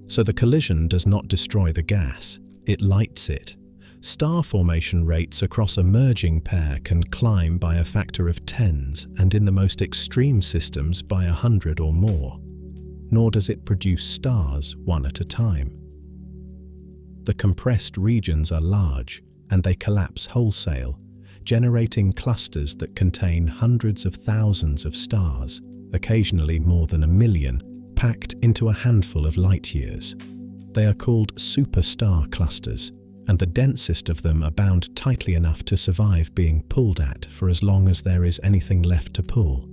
So the collision does not destroy the gas, it lights it. Star formation rates across a merging pair can climb by a factor of tens, and in the most extreme systems by 100 or more. Nor does it produce stars one at a time. The compressed regions are large, and they collapse wholesale, generating clusters that contain hundreds of thousands of stars, occasionally more than 1 million, packed into a handful of light years. They are called superstar clusters, and the densest of them are bound tightly enough to survive being pulled at for as long as there is anything left to pull,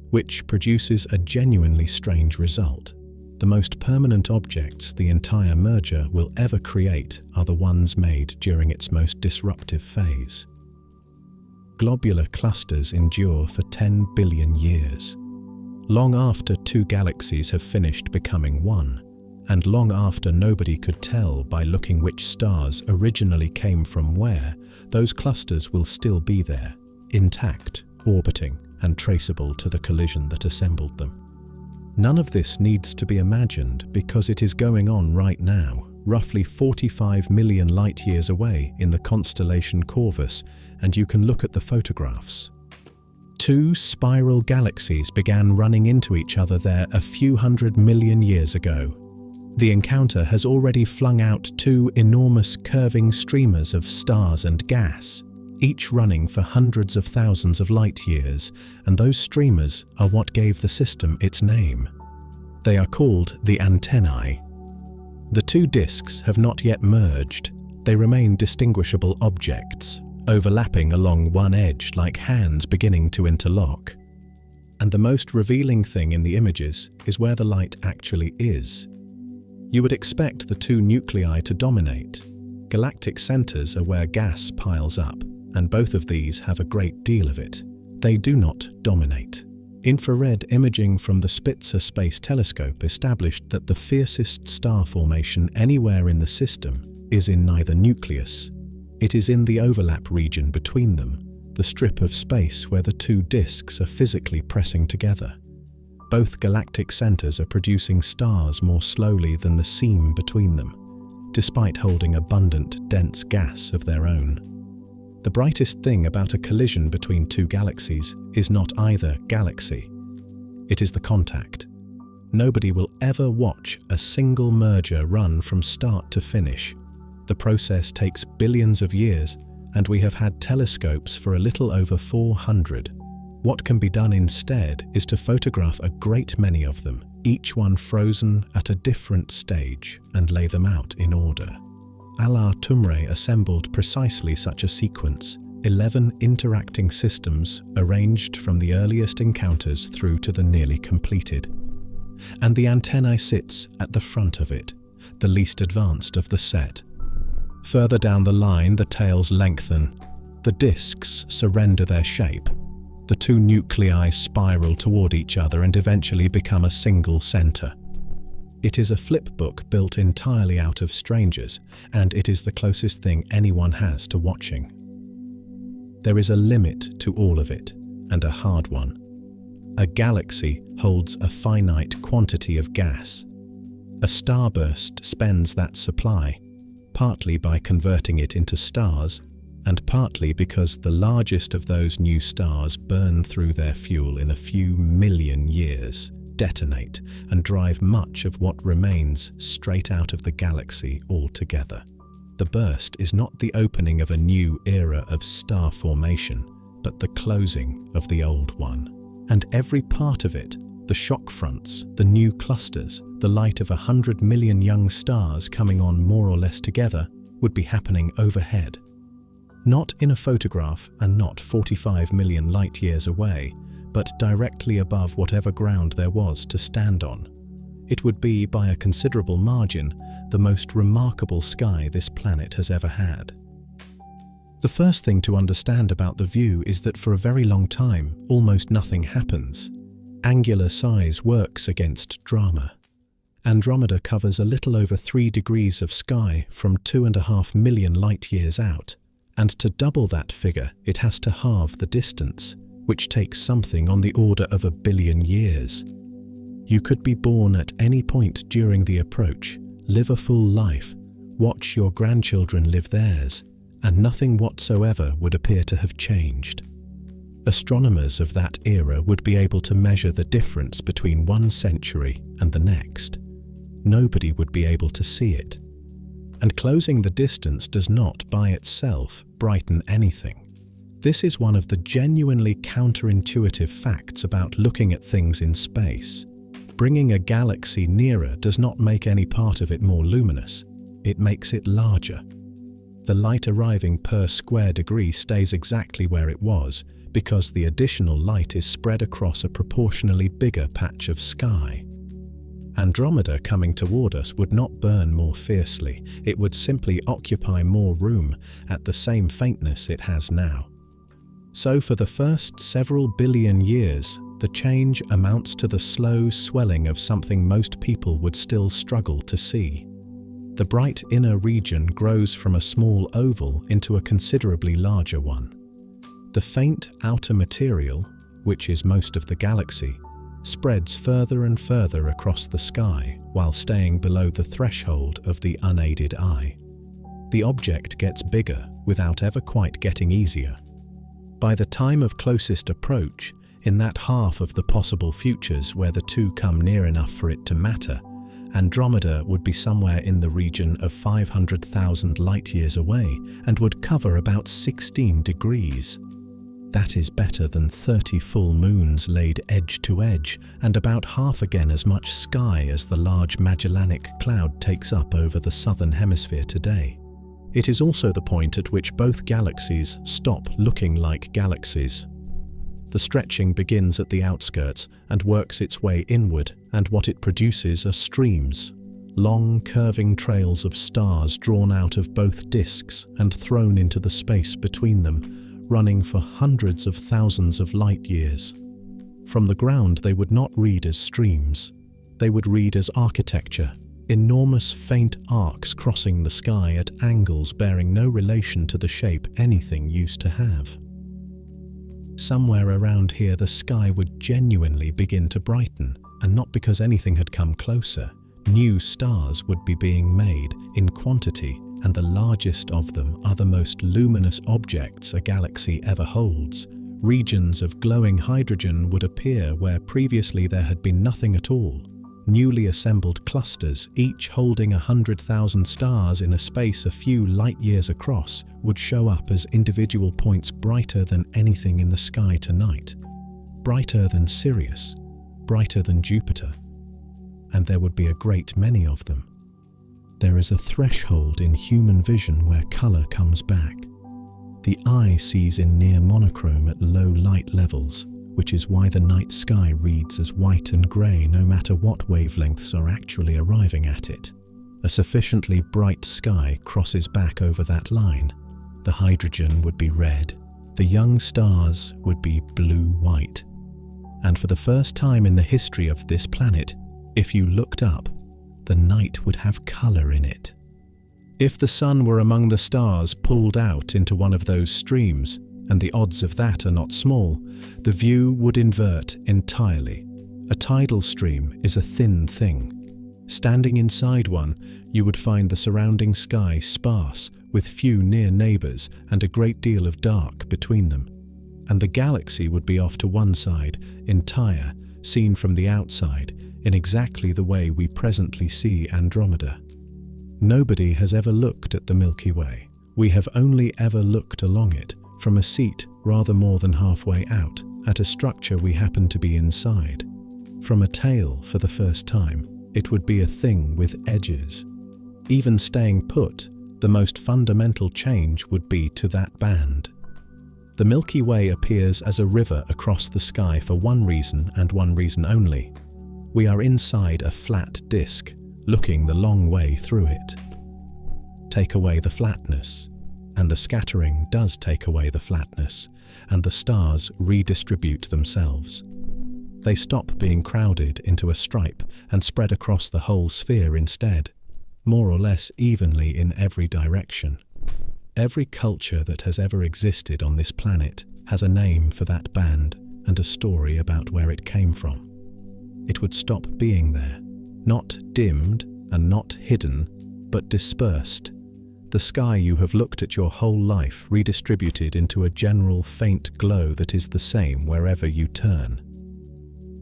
which produces a genuinely strange result. The most permanent objects the entire merger will ever create are the ones made during its most disruptive phase. Globular clusters endure for 10 billion years, long after two galaxies have finished becoming one, and long after nobody could tell by looking which stars originally came from where. Those clusters will still be there, intact, orbiting, and traceable to the collision that assembled them. None of this needs to be imagined because it is going on right now, roughly 45 million light-years away in the constellation Corvus, and you can look at the photographs. Two spiral galaxies began running into each other there a few 100 million years ago. The encounter has already flung out two enormous curving streamers of stars and gas, each running for hundreds of thousands of light-years, and those streamers are what gave the system its name. They are called the antennae. The two disks have not yet merged. They remain distinguishable objects, overlapping along one edge like hands beginning to interlock. And the most revealing thing in the images is where the light actually is. You would expect the two nuclei to dominate. Galactic centers are where gas piles up, and both of these have a great deal of it. They do not dominate. Infrared imaging from the Spitzer Space Telescope established that the fiercest star formation anywhere in the system is in neither nucleus. It is in the overlap region between them, the strip of space where the two disks are physically pressing together. Both galactic centers are producing stars more slowly than the seam between them, despite holding abundant, dense gas of their own. The brightest thing about a collision between two galaxies is not either galaxy. It is the contact. Nobody will ever watch a single merger run from start to finish. The process takes billions of years, and we have had telescopes for a little over 400. What can be done instead is to photograph a great many of them, each one frozen at a different stage, and lay them out in order. Alar Tumre assembled precisely such a sequence, 11 interacting systems arranged from the earliest encounters through to the nearly completed. And the antennae sits at the front of it, the least advanced of the set. Further down the line, the tails lengthen, the disks surrender their shape. The two nuclei spiral toward each other and eventually become a single center. It is a flipbook built entirely out of strangers, and it is the closest thing anyone has to watching. There is a limit to all of it, and a hard one. A galaxy holds a finite quantity of gas. A starburst spends that supply, partly by converting it into stars, and partly because the largest of those new stars burn through their fuel in a few million years, detonate, and drive much of what remains straight out of the galaxy altogether. The burst is not the opening of a new era of star formation, but the closing of the old one. And every part of it, the shock fronts, the new clusters, the light of 100 million young stars coming on more or less together, would be happening overhead. Not in a photograph and not 45 million light-years away, but directly above whatever ground there was to stand on. It would be, by a considerable margin, the most remarkable sky this planet has ever had. The first thing to understand about the view is that for a very long time, almost nothing happens. Angular size works against drama. Andromeda covers a little over 3 degrees of sky from 2.5 million light-years out, and to double that figure, it has to halve the distance, which takes something on the order of 1 billion years. You could be born at any point during the approach, live a full life, watch your grandchildren live theirs, and nothing whatsoever would appear to have changed. Astronomers of that era would be able to measure the difference between one century and the next. Nobody would be able to see it. And closing the distance does not, by itself, brighten anything. This is one of the genuinely counterintuitive facts about looking at things in space. Bringing a galaxy nearer does not make any part of it more luminous. It makes it larger. The light arriving per square degree stays exactly where it was, because the additional light is spread across a proportionally bigger patch of sky. Andromeda coming toward us would not burn more fiercely, it would simply occupy more room at the same faintness it has now. So for the first several billion years, the change amounts to the slow swelling of something most people would still struggle to see. The bright inner region grows from a small oval into a considerably larger one. The faint outer material, which is most of the galaxy, spreads further and further across the sky while staying below the threshold of the unaided eye. The object gets bigger without ever quite getting easier. By the time of closest approach, in that half of the possible futures where the two come near enough for it to matter, Andromeda would be somewhere in the region of 500,000 light-years away and would cover about 16 degrees. That is better than 30 full moons laid edge to edge and about half again as much sky as the large Magellanic Cloud takes up over the southern hemisphere today. It is also the point at which both galaxies stop looking like galaxies. The stretching begins at the outskirts and works its way inward, and what it produces are streams, long curving trails of stars drawn out of both disks and thrown into the space between them, running for hundreds of thousands of light-years. From the ground they would not read as streams. They would read as architecture, enormous faint arcs crossing the sky at angles bearing no relation to the shape anything used to have. Somewhere around here the sky would genuinely begin to brighten, and not because anything had come closer. New stars would be being made in quantity, and the largest of them are the most luminous objects a galaxy ever holds. Regions of glowing hydrogen would appear where previously there had been nothing at all. Newly assembled clusters, each holding 100,000 stars in a space a few light-years across, would show up as individual points brighter than anything in the sky tonight. Brighter than Sirius, brighter than Jupiter. And there would be a great many of them. There is a threshold in human vision where colour comes back. The eye sees in near monochrome at low light levels, which is why the night sky reads as white and grey no matter what wavelengths are actually arriving at it. A sufficiently bright sky crosses back over that line. The hydrogen would be red, the young stars would be blue-white. And for the first time in the history of this planet, if you looked up, the night would have colour in it. If the sun were among the stars pulled out into one of those streams, and the odds of that are not small, the view would invert entirely. A tidal stream is a thin thing. Standing inside one, you would find the surrounding sky sparse, with few near neighbours and a great deal of dark between them. And the galaxy would be off to one side, entire, seen from the outside, in exactly the way we presently see Andromeda. Nobody has ever looked at the Milky Way. We have only ever looked along it, from a seat rather more than halfway out, at a structure we happen to be inside. From a tail, for the first time, it would be a thing with edges. Even staying put, the most fundamental change would be to that band. The Milky Way appears as a river across the sky for one reason and one reason only. We are inside a flat disk, looking the long way through it. Take away the flatness, and the scattering does take away the flatness, and the stars redistribute themselves. They stop being crowded into a stripe and spread across the whole sphere instead, more or less evenly in every direction. Every culture that has ever existed on this planet has a name for that band and a story about where it came from. It would stop being there, not dimmed and not hidden, but dispersed. The sky you have looked at your whole life redistributed into a general faint glow that is the same wherever you turn.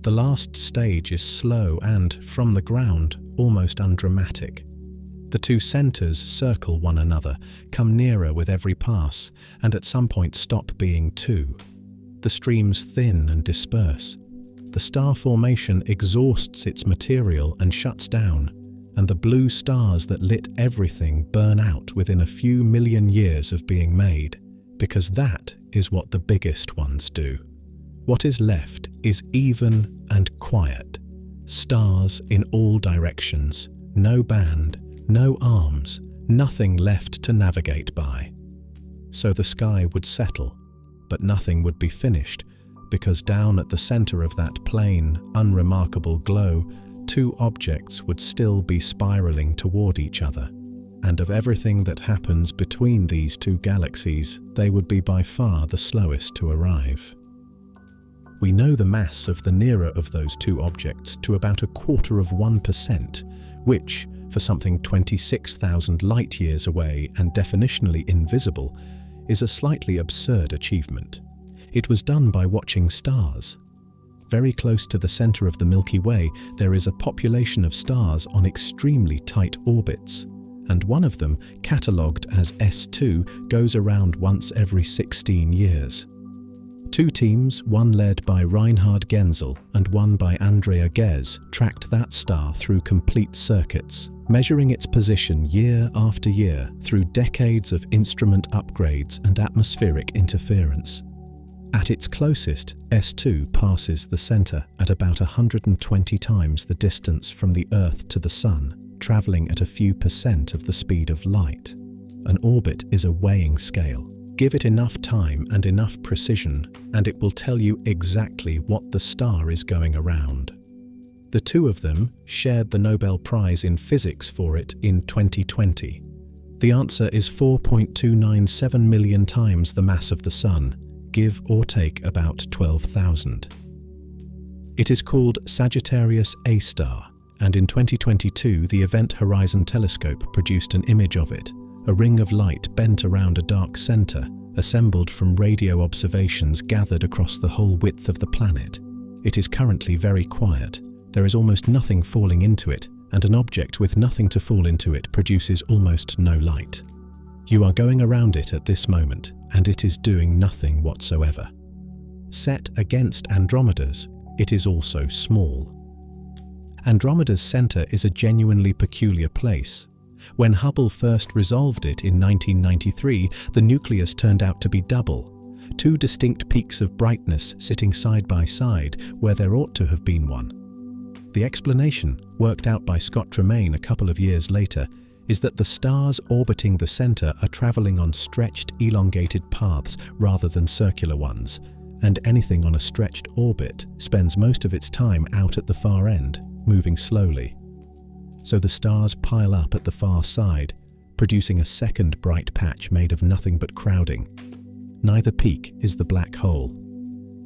The last stage is slow and, from the ground, almost undramatic. The two centers circle one another, come nearer with every pass, and at some point stop being two. The streams thin and disperse. The star formation exhausts its material and shuts down, and the blue stars that lit everything burn out within a few million years of being made, because that is what the biggest ones do. What is left is even and quiet. Stars in all directions, no band, no arms, nothing left to navigate by. So the sky would settle, but nothing would be finished, because down at the center of that plain, unremarkable glow, two objects would still be spiraling toward each other, and of everything that happens between these two galaxies, they would be by far the slowest to arrive. We know the mass of the nearer of those two objects to about 1/4%, which, for something 26,000 light-years away and definitionally invisible, is a slightly absurd achievement. It was done by watching stars. Very close to the center of the Milky Way, there is a population of stars on extremely tight orbits, and one of them, catalogued as S2, goes around once every 16 years. Two teams, one led by Reinhard Genzel and one by Andrea Ghez, tracked that star through complete circuits, measuring its position year after year through decades of instrument upgrades and atmospheric interference. At its closest, S2 passes the center at about 120 times the distance from the Earth to the Sun, traveling at a few percent of the speed of light. An orbit is a weighing scale. Give it enough time and enough precision, and it will tell you exactly what the star is going around. The two of them shared the Nobel Prize in Physics for it in 2020. The answer is 4.297 million times the mass of the Sun, give or take about 12,000. It is called Sagittarius A star, and in 2022 the Event Horizon Telescope produced an image of it, a ring of light bent around a dark center, assembled from radio observations gathered across the whole width of the planet. It is currently very quiet. There is almost nothing falling into it, and an object with nothing to fall into it produces almost no light. You are going around it at this moment, and it is doing nothing whatsoever. Set against Andromeda's, it is also small. Andromeda's center is a genuinely peculiar place. When Hubble first resolved it in 1993, the nucleus turned out to be double, two distinct peaks of brightness sitting side by side where there ought to have been one. The explanation, worked out by Scott Tremaine a couple of years later, is that the stars orbiting the center are traveling on stretched, elongated paths rather than circular ones, and anything on a stretched orbit spends most of its time out at the far end, moving slowly. So the stars pile up at the far side, producing a second bright patch made of nothing but crowding. Neither peak is the black hole.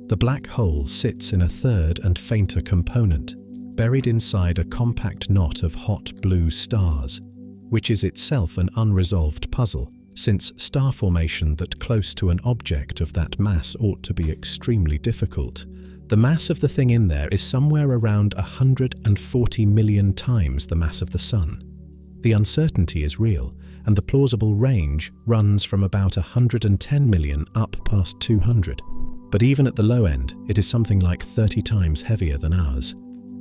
The black hole sits in a third and fainter component, buried inside a compact knot of hot blue stars, which is itself an unresolved puzzle, since star formation that close to an object of that mass ought to be extremely difficult. The mass of the thing in there is somewhere around 140 million times the mass of the Sun. The uncertainty is real, and the plausible range runs from about 110 million up past 200. But even at the low end, it is something like 30 times heavier than ours,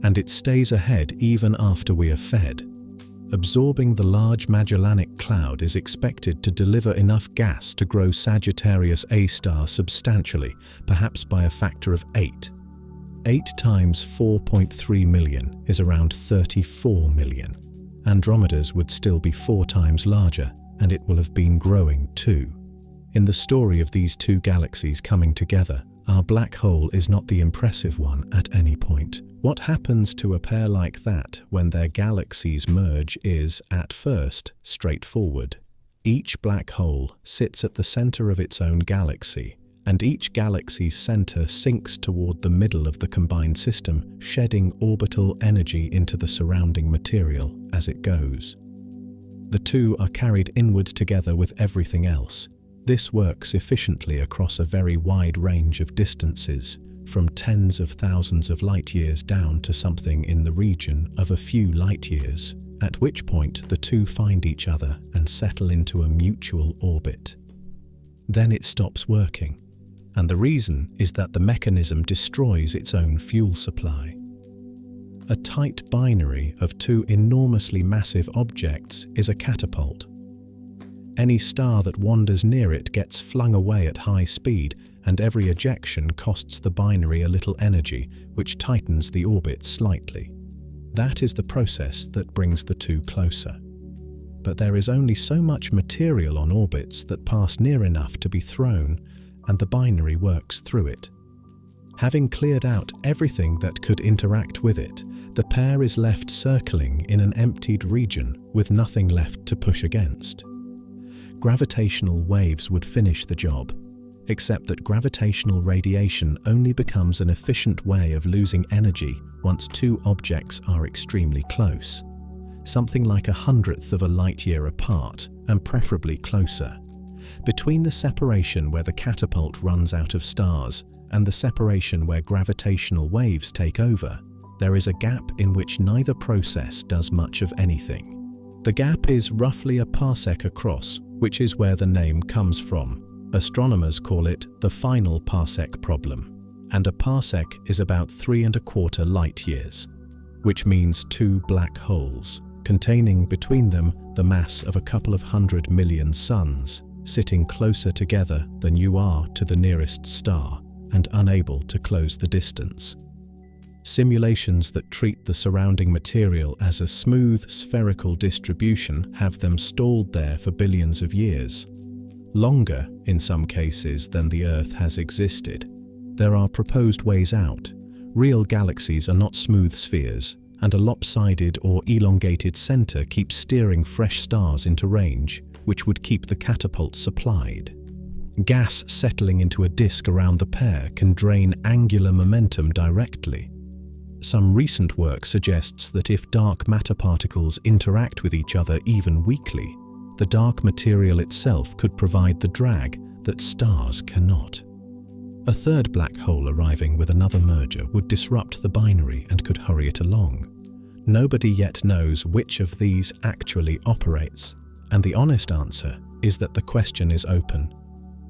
and it stays ahead even after we are fed. absorbing the Large Magellanic Cloud is expected to deliver enough gas to grow Sagittarius A star substantially, perhaps by a factor of 8. 8 times 4.3 million is around 34 million. Andromeda's would still be 4 times larger, and it will have been growing too. In the story of these two galaxies coming together, our black hole is not the impressive one at any point. What happens to a pair like that when their galaxies merge is, at first, straightforward. Each black hole sits at the center of its own galaxy, and each galaxy's center sinks toward the middle of the combined system, shedding orbital energy into the surrounding material as it goes. The two are carried inward together with everything else. This works efficiently across a very wide range of distances, from tens of thousands of light years down to something in the region of a few light years, at which point the two find each other and settle into a mutual orbit. Then it stops working, and the reason is that the mechanism destroys its own fuel supply. A tight binary of two enormously massive objects is a catapult. Any star that wanders near it gets flung away at high speed, and every ejection costs the binary a little energy, which tightens the orbit slightly. That is the process that brings the two closer. But there is only so much material on orbits that pass near enough to be thrown, and the binary works through it. Having cleared out everything that could interact with it, the pair is left circling in an emptied region with nothing left to push against. Gravitational waves would finish the job, except that gravitational radiation only becomes an efficient way of losing energy once two objects are extremely close, something like 1/100th of a light year apart, and preferably closer. Between the separation where the catapult runs out of stars and the separation where gravitational waves take over, there is a gap in which neither process does much of anything. The gap is roughly a parsec across, which is where the name comes from. Astronomers call it the final parsec problem, and a parsec is about 3¼ light years, which means two black holes, containing between them the mass of a couple of 100 million suns, sitting closer together than you are to the nearest star, and unable to close the distance. Simulations that treat the surrounding material as a smooth spherical distribution have them stalled there for billions of years. Longer, in some cases, than the Earth has existed. There are proposed ways out. Real galaxies are not smooth spheres, and a lopsided or elongated center keeps steering fresh stars into range, which would keep the catapult supplied. Gas settling into a disk around the pair can drain angular momentum directly. Some recent work suggests that if dark matter particles interact with each other even weakly, the dark material itself could provide the drag that stars cannot. A third black hole arriving with another merger would disrupt the binary and could hurry it along. Nobody yet knows which of these actually operates, and the honest answer is that the question is open.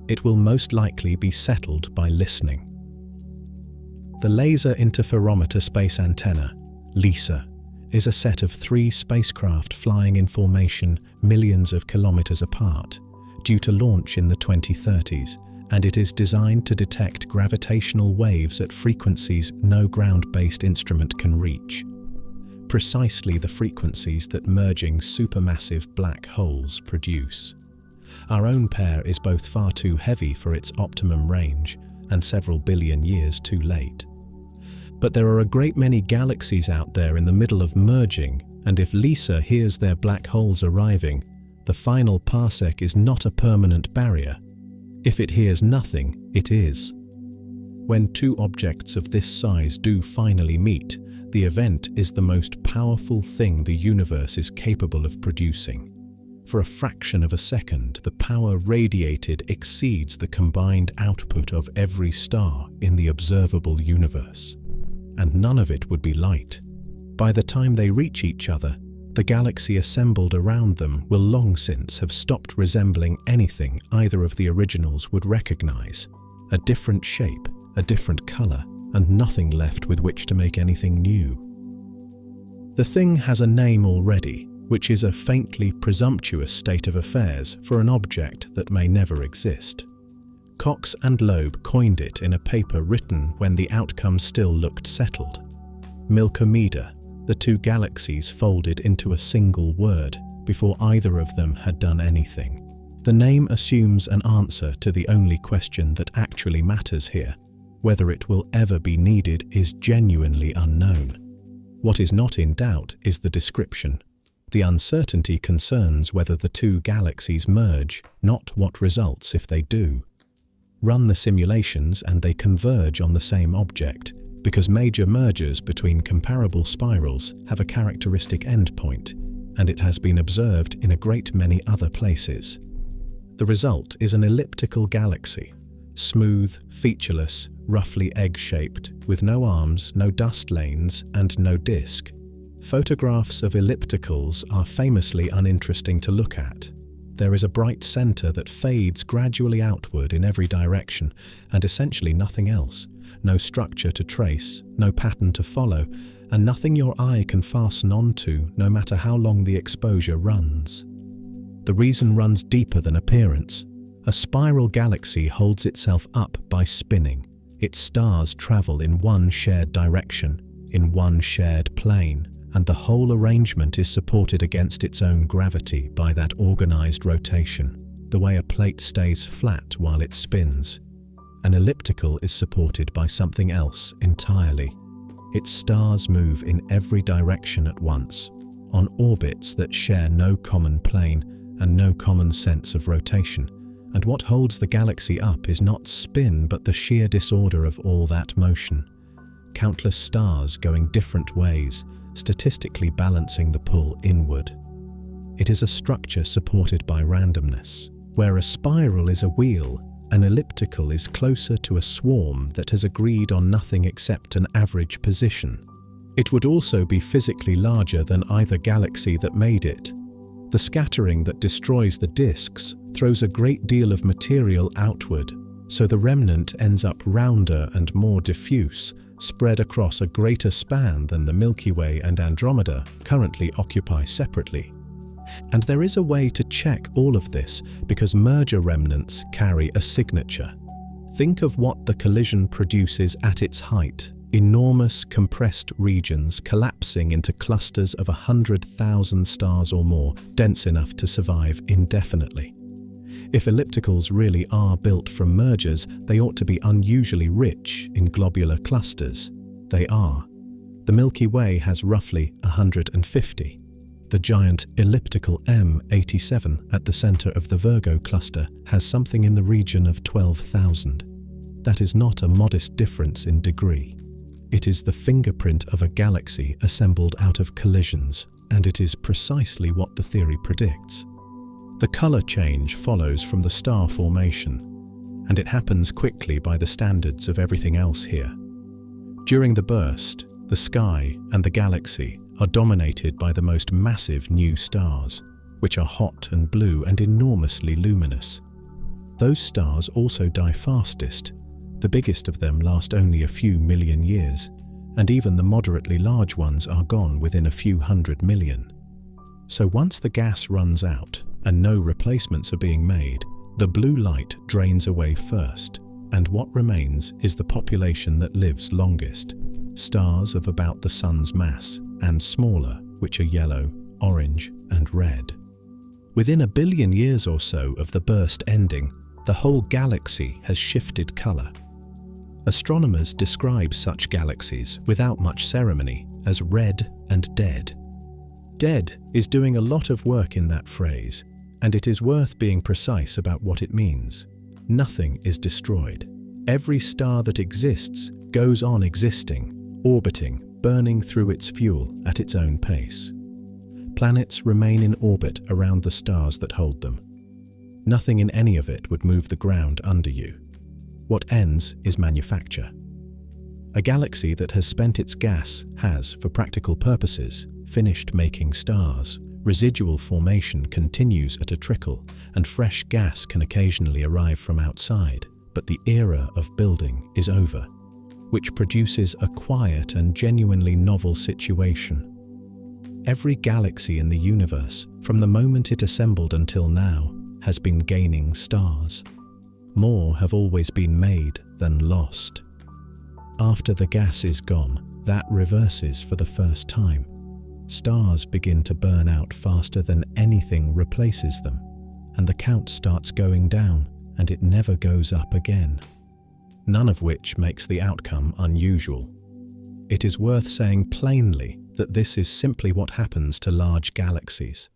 It will most likely be settled by listening. The Laser Interferometer Space Antenna, LISA, is a set of 3 spacecraft flying in formation millions of kilometers apart, due to launch in the 2030s, and it is designed to detect gravitational waves at frequencies no ground-based instrument can reach. Precisely the frequencies that merging supermassive black holes produce. Our own pair is both far too heavy for its optimum range and several billion years too late. But there are a great many galaxies out there in the middle of merging, and if LISA hears their black holes arriving, the final parsec is not a permanent barrier. If it hears nothing, it is. When two objects of this size do finally meet, the event is the most powerful thing the universe is capable of producing. For a fraction of a second, the power radiated exceeds the combined output of every star in the observable universe. And none of it would be light. By the time they reach each other, the galaxy assembled around them will long since have stopped resembling anything either of the originals would recognize. A different shape, a different color, and nothing left with which to make anything new. The thing has a name already, which is a faintly presumptuous state of affairs for an object that may never exist. Cox and Loeb coined it in a paper written when the outcome still looked settled. Andromeda, the two galaxies folded into a single word before either of them had done anything. The name assumes an answer to the only question that actually matters here. Whether it will ever be needed is genuinely unknown. What is not in doubt is the description. The uncertainty concerns whether the two galaxies merge, not what results if they do. Run the simulations and they converge on the same object, because major mergers between comparable spirals have a characteristic endpoint, and it has been observed in a great many other places. The result is an elliptical galaxy, smooth, featureless, roughly egg-shaped, with no arms, no dust lanes, and no disk. Photographs of ellipticals are famously uninteresting to look at. There is a bright center that fades gradually outward in every direction, and essentially nothing else. No structure to trace, no pattern to follow, and nothing your eye can fasten onto, no matter how long the exposure runs. The reason runs deeper than appearance. A spiral galaxy holds itself up by spinning. Its stars travel in one shared direction, in one shared plane, and the whole arrangement is supported against its own gravity by that organized rotation, the way a plate stays flat while it spins. An elliptical is supported by something else entirely. Its stars move in every direction at once, on orbits that share no common plane and no common sense of rotation. And what holds the galaxy up is not spin, but the sheer disorder of all that motion. Countless stars going different ways, statistically balancing the pull inward. It is a structure supported by randomness. Where a spiral is a wheel, an elliptical is closer to a swarm that has agreed on nothing except an average position. It would also be physically larger than either galaxy that made it. The scattering that destroys the disks throws a great deal of material outward, so the remnant ends up rounder and more diffuse, spread across a greater span than the Milky Way and Andromeda currently occupy separately. And there is a way to check all of this, because merger remnants carry a signature. Think of what the collision produces at its height. Enormous compressed regions collapsing into clusters of 100,000 stars or more, dense enough to survive indefinitely. If ellipticals really are built from mergers, they ought to be unusually rich in globular clusters. They are. The Milky Way has roughly 150. The giant elliptical M87 at the center of the Virgo cluster has something in the region of 12,000. That is not a modest difference in degree. It is the fingerprint of a galaxy assembled out of collisions, and it is precisely what the theory predicts. The color change follows from the star formation, and it happens quickly by the standards of everything else here. During the burst, the sky and the galaxy are dominated by the most massive new stars, which are hot and blue and enormously luminous. Those stars also die fastest. The biggest of them last only a few million years, and even the moderately large ones are gone within a few 100 million. So once the gas runs out and no replacements are being made, the blue light drains away first, and what remains is the population that lives longest. Stars of about the Sun's mass, and smaller, which are yellow, orange, and red. Within 1 billion years or so of the burst ending, the whole galaxy has shifted color. Astronomers describe such galaxies without much ceremony as red and dead. Dead is doing a lot of work in that phrase, and it is worth being precise about what it means. Nothing is destroyed. Every star that exists goes on existing, orbiting, burning through its fuel at its own pace. Planets remain in orbit around the stars that hold them. Nothing in any of it would move the ground under you. What ends is manufacture. A galaxy that has spent its gas has, for practical purposes, finished making stars. Residual formation continues at a trickle, and fresh gas can occasionally arrive from outside, but the era of building is over, which produces a quiet and genuinely novel situation. Every galaxy in the universe, from the moment it assembled until now, has been gaining stars. More have always been made than lost. After the gas is gone, that reverses for the first time. Stars begin to burn out faster than anything replaces them, and the count starts going down, and it never goes up again. None of which makes the outcome unusual. It is worth saying plainly that this is simply what happens to large galaxies.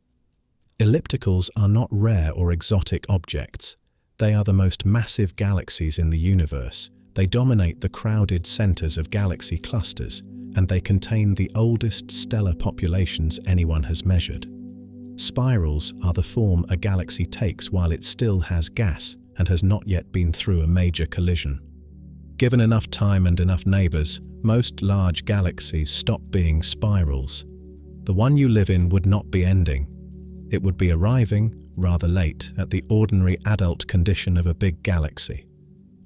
Ellipticals are not rare or exotic objects. They are the most massive galaxies in the universe. They dominate the crowded centers of galaxy clusters, and they contain the oldest stellar populations anyone has measured. Spirals are the form a galaxy takes while it still has gas and has not yet been through a major collision. Given enough time and enough neighbors, most large galaxies stop being spirals. The one you live in would not be ending. It would be arriving, rather late, at the ordinary adult condition of a big galaxy.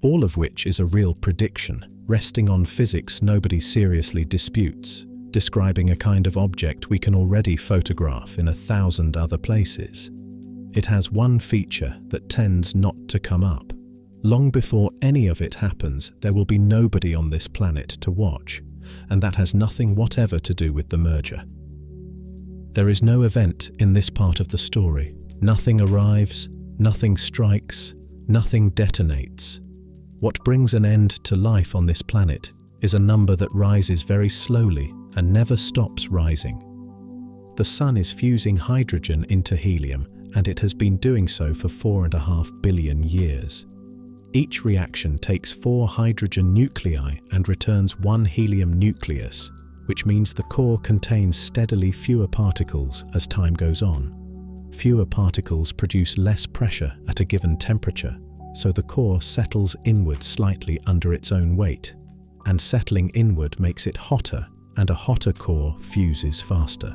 All of which is a real prediction, resting on physics nobody seriously disputes, describing a kind of object we can already photograph in 1,000 other places. It has one feature that tends not to come up. Long before any of it happens, there will be nobody on this planet to watch, and that has nothing whatever to do with the merger. There is no event in this part of the story. Nothing arrives, nothing strikes, nothing detonates. What brings an end to life on this planet is a number that rises very slowly and never stops rising. The sun is fusing hydrogen into helium, and it has been doing so for 4.5 billion years. Each reaction takes 4 hydrogen nuclei and returns 1 helium nucleus, which means the core contains steadily fewer particles as time goes on. Fewer particles produce less pressure at a given temperature, so the core settles inward slightly under its own weight, and settling inward makes it hotter, and a hotter core fuses faster.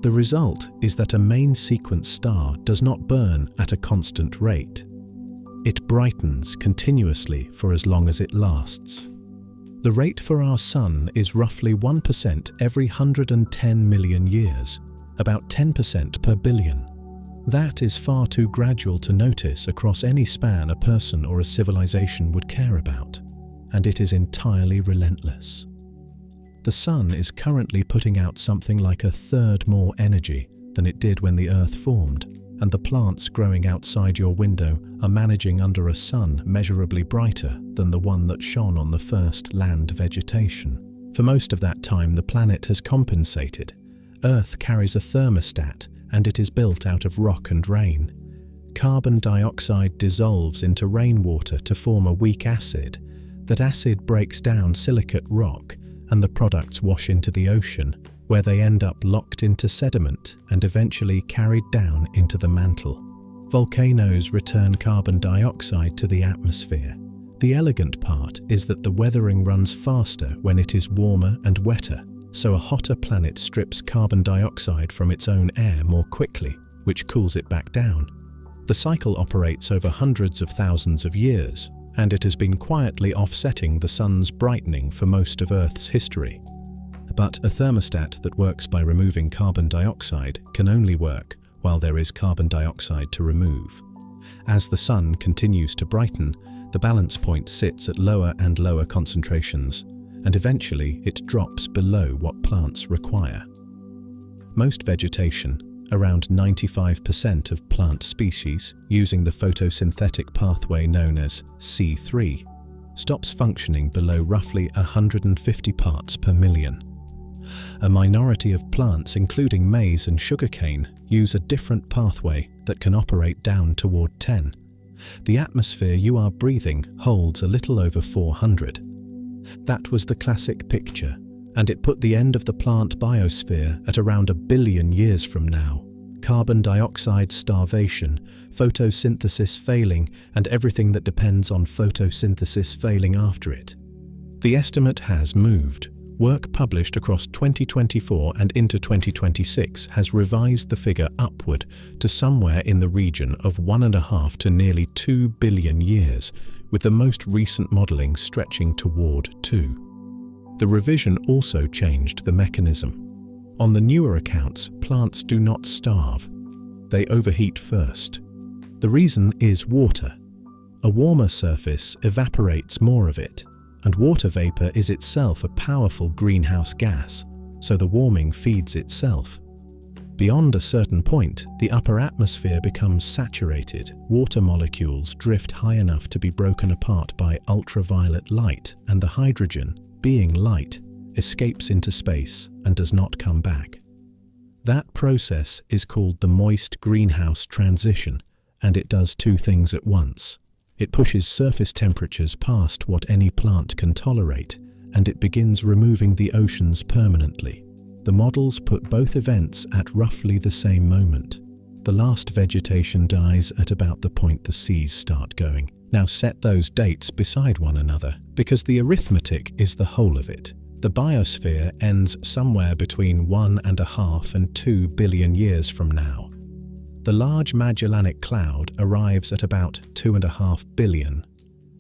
The result is that a main sequence star does not burn at a constant rate. It brightens continuously for as long as it lasts. The rate for our Sun is roughly 1% every 110 million years, about 10% per billion. That is far too gradual to notice across any span a person or a civilization would care about, and it is entirely relentless. The Sun is currently putting out something like 1/3 more energy than it did when the Earth formed, and the plants growing outside your window are managing under a sun measurably brighter than the one that shone on the first land vegetation. For most of that time, the planet has compensated. Earth carries a thermostat, and it is built out of rock and rain. Carbon dioxide dissolves into rainwater to form a weak acid. That acid breaks down silicate rock, and the products wash into the ocean, where they end up locked into sediment and eventually carried down into the mantle. Volcanoes return carbon dioxide to the atmosphere. The elegant part is that the weathering runs faster when it is warmer and wetter, so a hotter planet strips carbon dioxide from its own air more quickly, which cools it back down. The cycle operates over hundreds of thousands of years, and it has been quietly offsetting the sun's brightening for most of Earth's history. But a thermostat that works by removing carbon dioxide can only work while there is carbon dioxide to remove. As the sun continues to brighten, the balance point sits at lower and lower concentrations, and eventually it drops below what plants require. Most vegetation, around 95% of plant species using the photosynthetic pathway known as C3, stops functioning below roughly 150 parts per million. A minority of plants, including maize and sugarcane, use a different pathway that can operate down toward 10. The atmosphere you are breathing holds a little over 400. That was the classic picture, and it put the end of the plant biosphere at around 1 billion years from now. Carbon dioxide starvation, photosynthesis failing, and everything that depends on photosynthesis failing after it. The estimate has moved. Work published across 2024 and into 2026 has revised the figure upward to somewhere in the region of 1.5 to nearly 2 billion years, with the most recent modelling stretching toward 2. The revision also changed the mechanism. On the newer accounts, plants do not starve. They overheat first. The reason is water. A warmer surface evaporates more of it, and water vapor is itself a powerful greenhouse gas, so the warming feeds itself. Beyond a certain point, the upper atmosphere becomes saturated. Water molecules drift high enough to be broken apart by ultraviolet light, and the hydrogen, being light, escapes into space and does not come back. That process is called the moist greenhouse transition, and it does two things at once. It pushes surface temperatures past what any plant can tolerate, and it begins removing the oceans permanently. The models put both events at roughly the same moment. The last vegetation dies at about the point the seas start going. Now set those dates beside one another, because the arithmetic is the whole of it. The biosphere ends somewhere between 1.5 and 2 billion years from now. The Large Magellanic Cloud arrives at about 2.5 billion.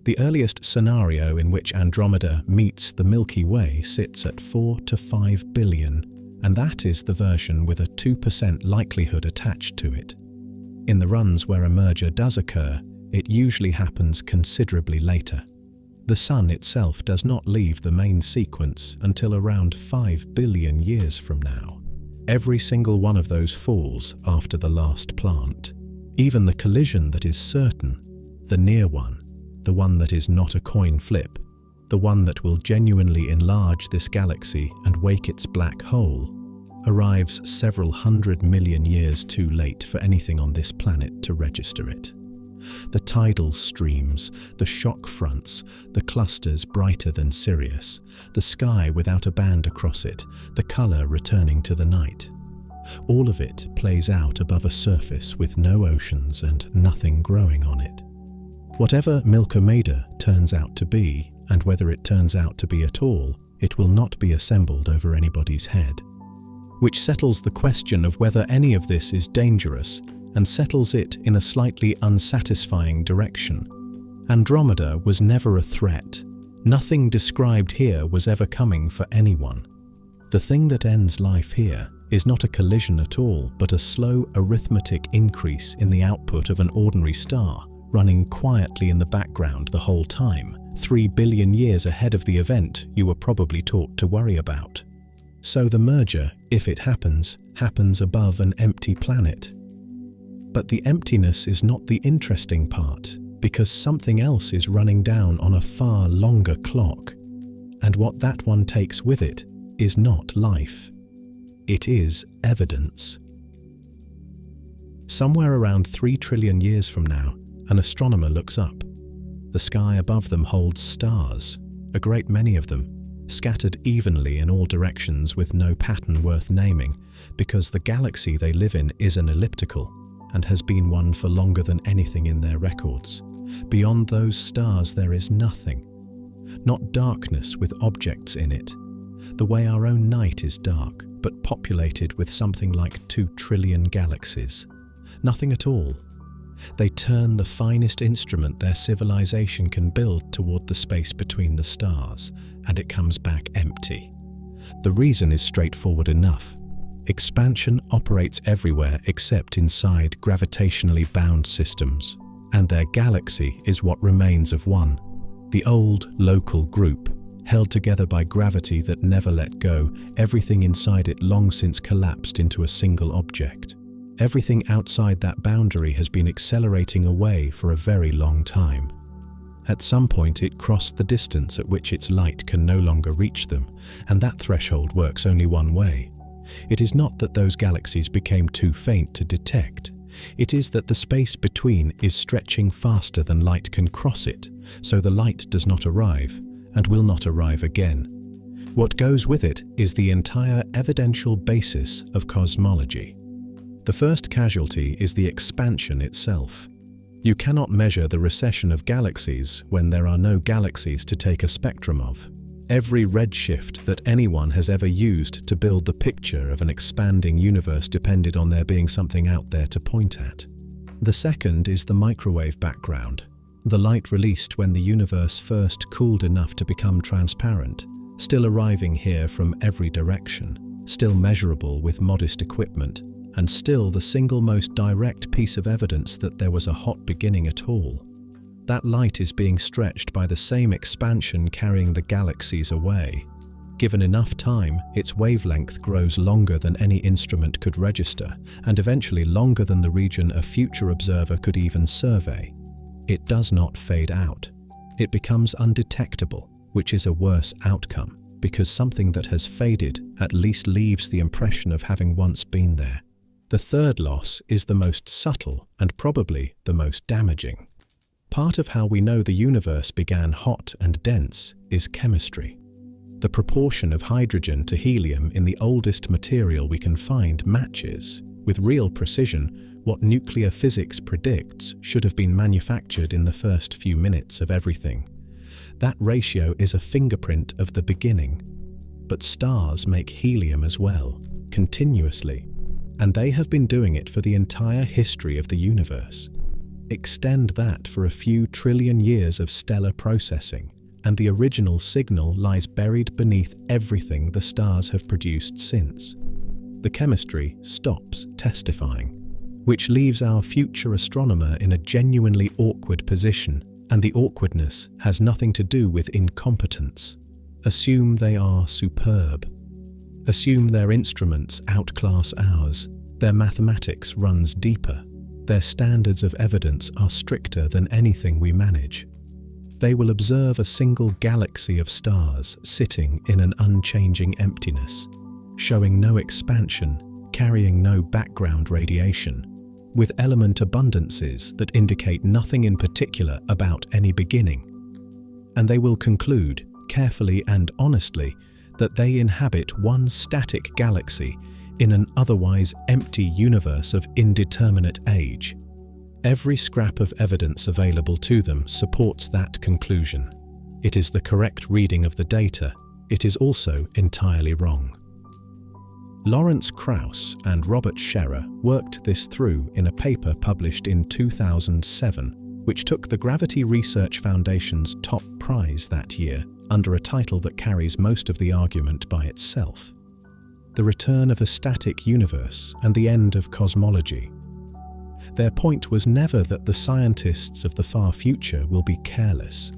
The earliest scenario in which Andromeda meets the Milky Way sits at 4 to 5 billion, and that is the version with a 2% likelihood attached to it. In the runs where a merger does occur, it usually happens considerably later. The Sun itself does not leave the main sequence until around 5 billion years from now. Every single one of those falls after the last plant. Even the collision that is certain, the near one, the one that is not a coin flip, the one that will genuinely enlarge this galaxy and wake its black hole, arrives several 100 million years too late for anything on this planet to register it. The tidal streams, the shock fronts, the clusters brighter than Sirius, the sky without a band across it, the color returning to the night. All of it plays out above a surface with no oceans and nothing growing on it. Whatever Neighbourhood turns out to be, and whether it turns out to be at all, it will not be assembled over anybody's head. Which settles the question of whether any of this is dangerous, and settles it in a slightly unsatisfying direction. Andromeda was never a threat. Nothing described here was ever coming for anyone. The thing that ends life here is not a collision at all, but a slow arithmetic increase in the output of an ordinary star, running quietly in the background the whole time, 3 billion years ahead of the event you were probably taught to worry about. So the merger, if it happens, happens above an empty planet. But the emptiness is not the interesting part, because something else is running down on a far longer clock, and what that one takes with it is not life. It is evidence. Somewhere around 3 trillion years from now, an astronomer looks up. The sky above them holds stars, a great many of them, scattered evenly in all directions with no pattern worth naming, because the galaxy they live in is an elliptical, and has been one for longer than anything in their records. Beyond those stars there is nothing. Not darkness with objects in it, the way our own night is dark, but populated with something like 2 trillion galaxies. Nothing at all. They turn the finest instrument their civilization can build toward the space between the stars, and it comes back empty. The reason is straightforward enough. Expansion operates everywhere except inside gravitationally bound systems, and their galaxy is what remains of one. The old local group, held together by gravity that never let go, everything inside it long since collapsed into a single object. Everything outside that boundary has been accelerating away for a very long time. At some point it crossed the distance at which its light can no longer reach them, and that threshold works only one way. It is not that those galaxies became too faint to detect. It is that the space between is stretching faster than light can cross it, so the light does not arrive, and will not arrive again. What goes with it is the entire evidential basis of cosmology. The first casualty is the expansion itself. You cannot measure the recession of galaxies when there are no galaxies to take a spectrum of. Every redshift that anyone has ever used to build the picture of an expanding universe depended on there being something out there to point at. The second is the microwave background, the light released when the universe first cooled enough to become transparent, still arriving here from every direction. still measurable with modest equipment, and still the single most direct piece of evidence that there was a hot beginning at all. That light is being stretched by the same expansion carrying the galaxies away. Given enough time, its wavelength grows longer than any instrument could register, and eventually longer than the region a future observer could even survey. It does not fade out. It becomes undetectable, which is a worse outcome, because something that has faded at least leaves the impression of having once been there. The third loss is the most subtle and probably the most damaging. Part of how we know the universe began hot and dense is chemistry. The proportion of hydrogen to helium in the oldest material we can find matches, with real precision, what nuclear physics predicts should have been manufactured in the first few minutes of everything. That ratio is a fingerprint of the beginning. But stars make helium as well, continuously, and they have been doing it for the entire history of the universe. Extend that for a few trillion years of stellar processing, and the original signal lies buried beneath everything the stars have produced since. The chemistry stops testifying, which leaves our future astronomer in a genuinely awkward position, and the awkwardness has nothing to do with incompetence. Assume they are superb. Assume their instruments outclass ours, their mathematics runs deeper, their standards of evidence are stricter than anything we manage. They will observe a single galaxy of stars sitting in an unchanging emptiness, showing no expansion, carrying no background radiation, with element abundances that indicate nothing in particular about any beginning. And they will conclude, carefully and honestly, that they inhabit one static galaxy in an otherwise empty universe of indeterminate age. Every scrap of evidence available to them supports that conclusion. It is the correct reading of the data. It is also entirely wrong. Lawrence Krauss and Robert Scherer worked this through in a paper published in 2007, which took the Gravity Research Foundation's top prize that year under a title that carries most of the argument by itself: The Return of a Static Universe and the End of Cosmology. Their point was never that the scientists of the far future will be careless.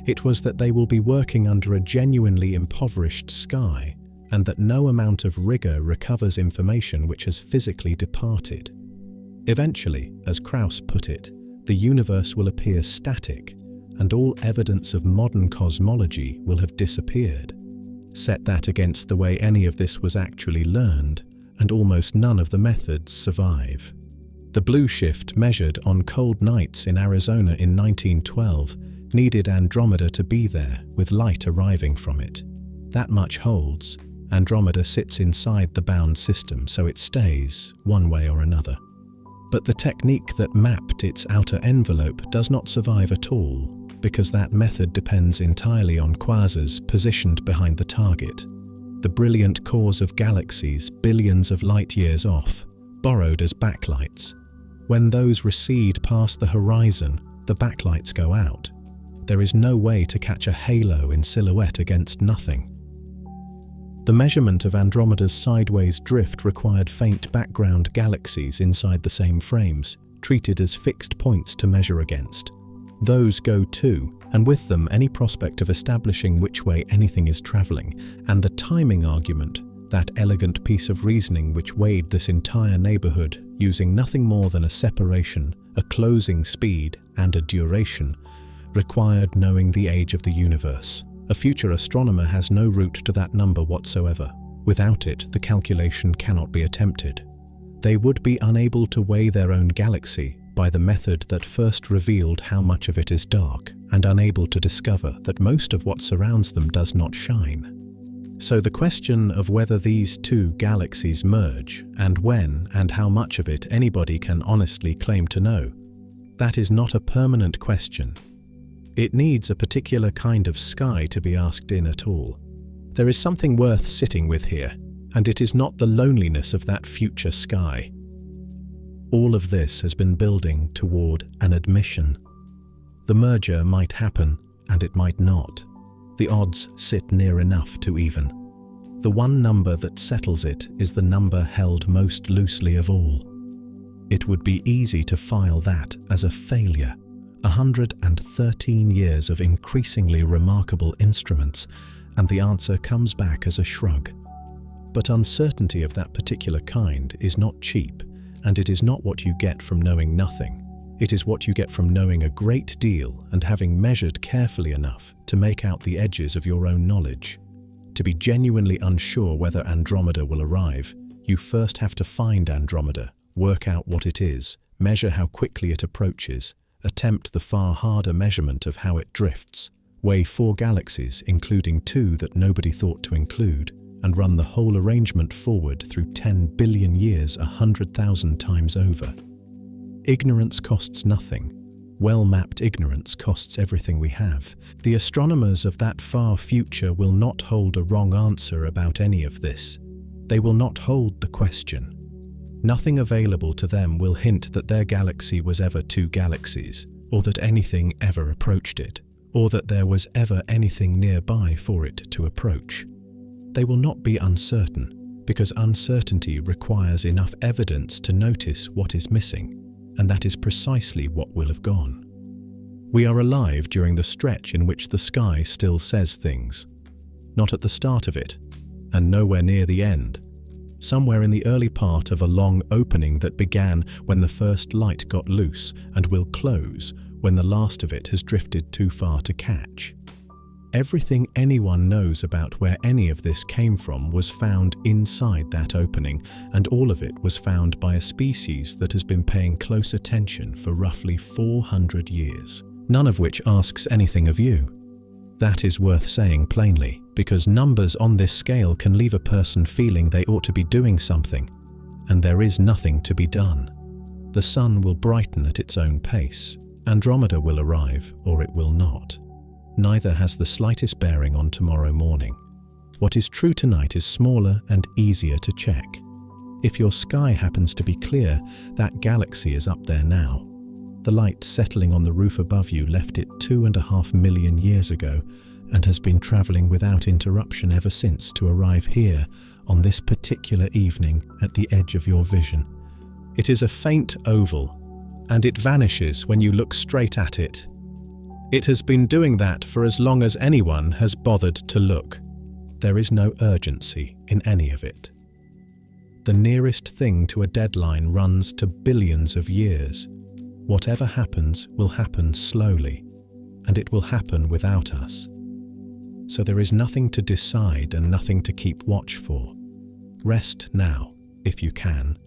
It was that they will be working under a genuinely impoverished sky, and that no amount of rigor recovers information which has physically departed. Eventually, as Krauss put it, the universe will appear static, and all evidence of modern cosmology will have disappeared. Set that against the way any of this was actually learned, and almost none of the methods survive. The blue shift measured on cold nights in Arizona in 1912 needed Andromeda to be there, with light arriving from it. That much holds. Andromeda sits inside the bound system, so it stays, one way or another. But the technique that mapped its outer envelope does not survive at all, because that method depends entirely on quasars positioned behind the target. The brilliant cores of galaxies billions of light-years off, borrowed as backlights. When those recede past the horizon, the backlights go out. There is no way to catch a halo in silhouette against nothing. The measurement of Andromeda's sideways drift required faint background galaxies inside the same frames, treated as fixed points to measure against. Those go too, and with them any prospect of establishing which way anything is travelling, and the timing argument, that elegant piece of reasoning which weighed this entire neighbourhood using nothing more than a separation, a closing speed, and a duration, required knowing the age of the universe. A future astronomer has no route to that number whatsoever. Without it, the calculation cannot be attempted. They would be unable to weigh their own galaxy by the method that first revealed how much of it is dark, and unable to discover that most of what surrounds them does not shine. So the question of whether these two galaxies merge, and when and how much of it anybody can honestly claim to know, that is not a permanent question. It needs a particular kind of sky to be asked in at all. There is something worth sitting with here, and it is not the loneliness of that future sky. All of this has been building toward an admission. The merger might happen, and it might not. The odds sit near enough to even. The one number that settles it is the number held most loosely of all. It would be easy to file that as a failure. 113 years of increasingly remarkable instruments, and the answer comes back as a shrug. But uncertainty of that particular kind is not cheap, and it is not what you get from knowing nothing. It is what you get from knowing a great deal and having measured carefully enough to make out the edges of your own knowledge. To be genuinely unsure whether Andromeda will arrive, you first have to find Andromeda, work out what it is, measure how quickly it approaches, attempt the far harder measurement of how it drifts, weigh 4 galaxies, including 2 that nobody thought to include, and run the whole arrangement forward through 10 billion years 100,000 times over. Ignorance costs nothing. Well-mapped ignorance costs everything we have. The astronomers of that far future will not hold a wrong answer about any of this. They will not hold the question. Nothing available to them will hint that their galaxy was ever 2 galaxies, or that anything ever approached it, or that there was ever anything nearby for it to approach. They will not be uncertain, because uncertainty requires enough evidence to notice what is missing, and that is precisely what will have gone. We are alive during the stretch in which the sky still says things. Not at the start of it, and nowhere near the end. Somewhere in the early part of a long opening that began when the first light got loose and will close when the last of it has drifted too far to catch. Everything anyone knows about where any of this came from was found inside that opening, and all of it was found by a species that has been paying close attention for roughly 400 years, none of which asks anything of you. That is worth saying plainly, because numbers on this scale can leave a person feeling they ought to be doing something, and there is nothing to be done. The sun will brighten at its own pace. Andromeda will arrive, or it will not. Neither has the slightest bearing on tomorrow morning. What is true tonight is smaller and easier to check. If your sky happens to be clear, that galaxy is up there now. The light settling on the roof above you left it 2.5 million years ago and has been travelling without interruption ever since to arrive here on this particular evening at the edge of your vision. It is a faint oval, and it vanishes when you look straight at it. It has been doing that for as long as anyone has bothered to look. There is no urgency in any of it. The nearest thing to a deadline runs to billions of years. Whatever happens will happen slowly, and it will happen without us. So there is nothing to decide and nothing to keep watch for. Rest now, if you can.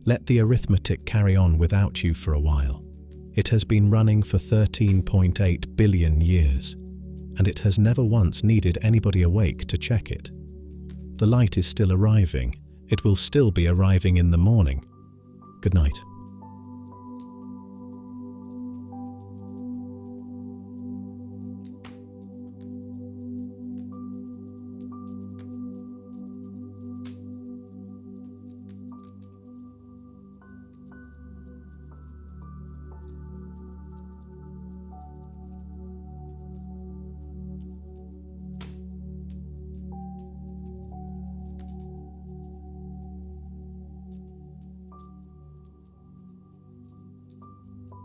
Let the arithmetic carry on without you for a while. It has been running for 13.8 billion years, and it has never once needed anybody awake to check it. The light is still arriving. It will still be arriving in the morning. Good night.